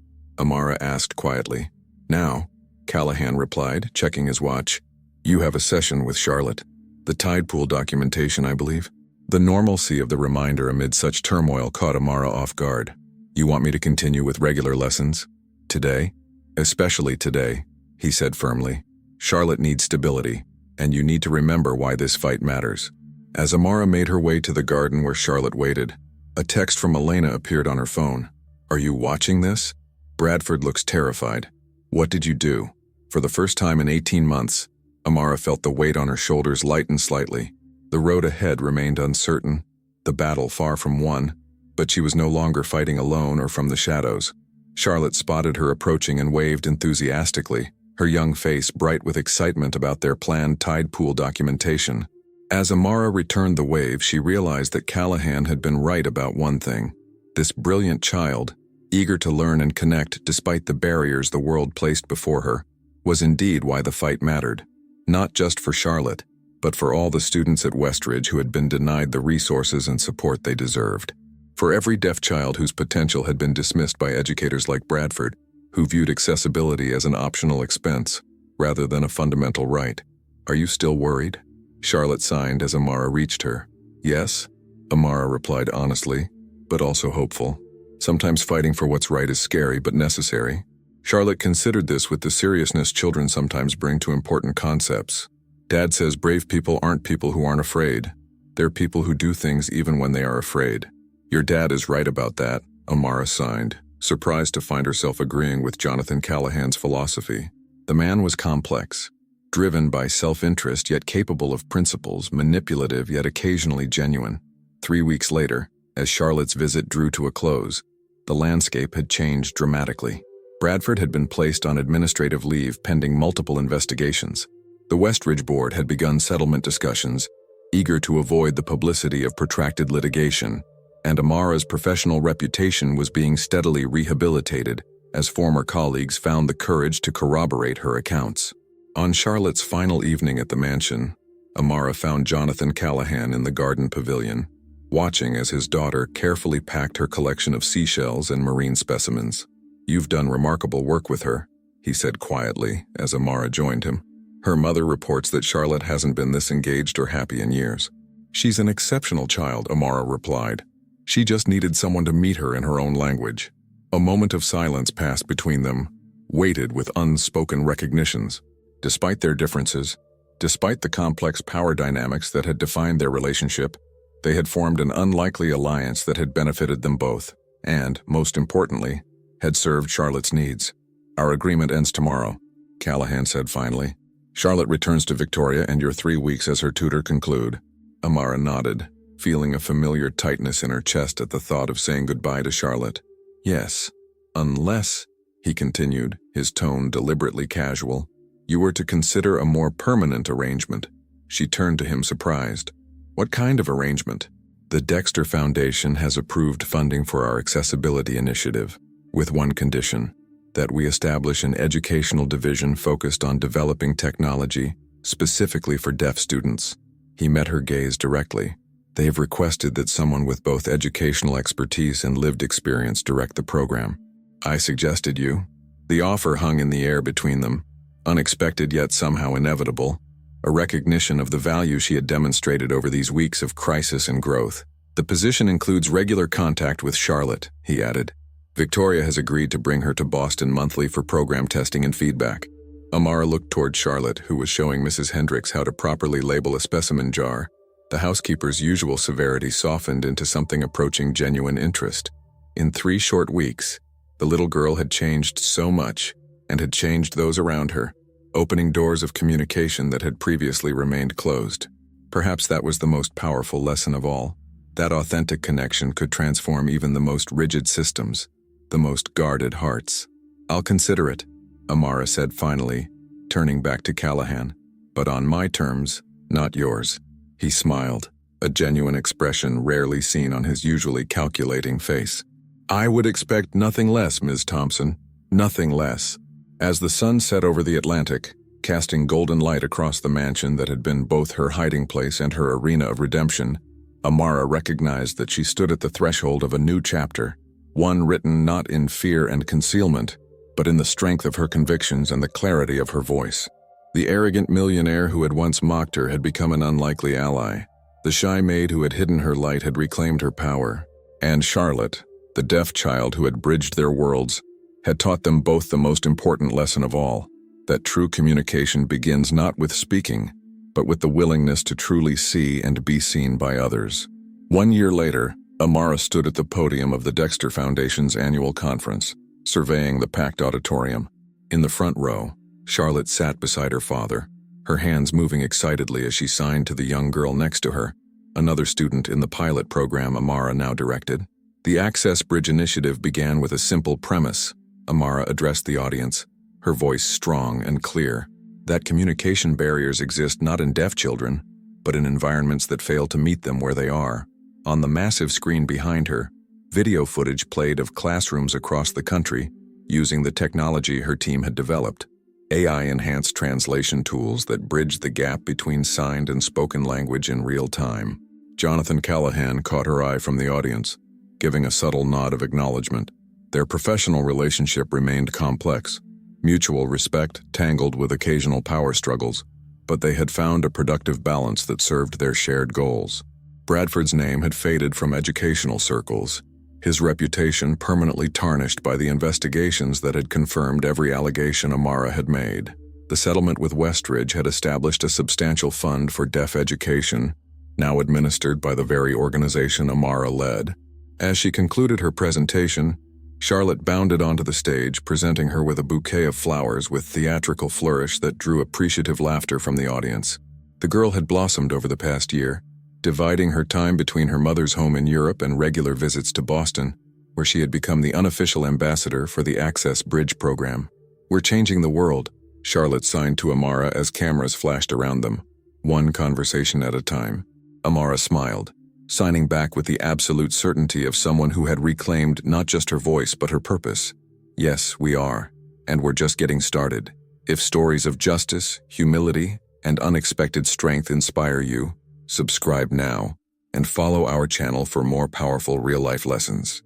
Amara asked quietly. "Now," Callahan replied, checking his watch, "you have a session with Charlotte. The tide pool documentation, I believe." The normalcy of the reminder amid such turmoil caught Amara off guard. "You want me to continue with regular lessons? Today?" "Especially today," he said firmly. "Charlotte needs stability, and you need to remember why this fight matters." As Amara made her way to the garden where Charlotte waited, a text from Elena appeared on her phone. "Are you watching this?" "Bradford looks terrified. What did you do?" For the first time in 18 months, Amara felt the weight on her shoulders lighten slightly. The road ahead remained uncertain, the battle far from won, but she was no longer fighting alone or from the shadows. Charlotte spotted her approaching and waved enthusiastically, her young face bright with excitement about their planned tide pool documentation. As Amara returned the wave, she realized that Callahan had been right about one thing. This brilliant child, eager to learn and connect despite the barriers the world placed before her, was indeed why the fight mattered. Not just for Charlotte, but for all the students at Westridge who had been denied the resources and support they deserved. For every deaf child whose potential had been dismissed by educators like Bradford, who viewed accessibility as an optional expense rather than a fundamental right. "Are you still worried?" Charlotte signed as Amara reached her. "Yes," Amara replied honestly, but also hopeful. "Sometimes fighting for what's right is scary but necessary." Charlotte considered this with the seriousness children sometimes bring to important concepts. "Dad says brave people aren't people who aren't afraid. They're people who do things even when they are afraid." "Your dad is right about that," Amara signed, surprised to find herself agreeing with Jonathan Callahan's philosophy. The man was complex, driven by self-interest yet capable of principles, manipulative yet occasionally genuine. 3 weeks later, as Charlotte's visit drew to a close, the landscape had changed dramatically. Bradford had been placed on administrative leave pending multiple investigations. The Westridge Board had begun settlement discussions, eager to avoid the publicity of protracted litigation, and Amara's professional reputation was being steadily rehabilitated as former colleagues found the courage to corroborate her accounts. On Charlotte's final evening at the mansion, Amara found Jonathan Callahan in the garden pavilion, watching as his daughter carefully packed her collection of seashells and marine specimens. "You've done remarkable work with her," he said quietly as Amara joined him. "Her mother reports that Charlotte hasn't been this engaged or happy in years." "She's an exceptional child," Amara replied. "She just needed someone to meet her in her own language." A moment of silence passed between them, weighted with unspoken recognitions. Despite their differences, despite the complex power dynamics that had defined their relationship, they had formed an unlikely alliance that had benefited them both, and, most importantly, had served Charlotte's needs. Our agreement ends tomorrow, Callahan said finally. Charlotte returns to Victoria and your 3 weeks as her tutor conclude. Amara nodded, feeling a familiar tightness in her chest at the thought of saying goodbye to Charlotte. Yes, unless, he continued, his tone deliberately casual, you were to consider a more permanent arrangement. She turned to him surprised. What kind of arrangement? The Dexter Foundation has approved funding for our accessibility initiative, with one condition, that we establish an educational division focused on developing technology, specifically for deaf students. He met her gaze directly. They have requested that someone with both educational expertise and lived experience direct the program. I suggested you. The offer hung in the air between them, unexpected yet somehow inevitable, a recognition of the value she had demonstrated over these weeks of crisis and growth. The position includes regular contact with Charlotte, he added. Victoria has agreed to bring her to Boston monthly for program testing and feedback. Amara looked toward Charlotte, who was showing Mrs. Hendricks how to properly label a specimen jar. The housekeeper's usual severity softened into something approaching genuine interest. In 3 short weeks, the little girl had changed so much, and had changed those around her, opening doors of communication that had previously remained closed. Perhaps that was the most powerful lesson of all. That authentic connection could transform even the most rigid systems, the most guarded hearts. I'll consider it, Amara said finally, turning back to Callahan. But on my terms, not yours. He smiled, a genuine expression rarely seen on his usually calculating face. I would expect nothing less, Ms. Thompson, nothing less. As the sun set over the Atlantic, casting golden light across the mansion that had been both her hiding place and her arena of redemption, Amara recognized that she stood at the threshold of a new chapter, one written not in fear and concealment, but in the strength of her convictions and the clarity of her voice. The arrogant millionaire who had once mocked her had become an unlikely ally. The shy maid who had hidden her light had reclaimed her power. And Charlotte, the deaf child who had bridged their worlds, had taught them both the most important lesson of all, that true communication begins not with speaking, but with the willingness to truly see and be seen by others. 1 year later, Amara stood at the podium of the Dexter Foundation's annual conference, surveying the packed auditorium. In the front row, Charlotte sat beside her father, her hands moving excitedly as she signed to the young girl next to her, another student in the pilot program Amara now directed. The Access Bridge initiative began with a simple premise. Amara addressed the audience, her voice strong and clear, that communication barriers exist not in deaf children, but in environments that fail to meet them where they are. On the massive screen behind her, video footage played of classrooms across the country, using the technology her team had developed. AI-enhanced translation tools that bridged the gap between signed and spoken language in real time. Jonathan Callahan caught her eye from the audience, giving a subtle nod of acknowledgement. Their professional relationship remained complex, mutual respect tangled with occasional power struggles, but they had found a productive balance that served their shared goals. Bradford's name had faded from educational circles, his reputation permanently tarnished by the investigations that had confirmed every allegation Amara had made. The settlement with Westridge had established a substantial fund for deaf education, now administered by the very organization Amara led. As she concluded her presentation, Charlotte bounded onto the stage, presenting her with a bouquet of flowers with theatrical flourish that drew appreciative laughter from the audience. The girl had blossomed over the past year, dividing her time between her mother's home in Europe and regular visits to Boston, where she had become the unofficial ambassador for the Access Bridge program. We're changing the world, Charlotte signed to Amara as cameras flashed around them, one conversation at a time. Amara smiled, signing back with the absolute certainty of someone who had reclaimed not just her voice but her purpose. Yes, we are, and we're just getting started. If stories of justice, humility, and unexpected strength inspire you, subscribe now and follow our channel for more powerful real-life lessons.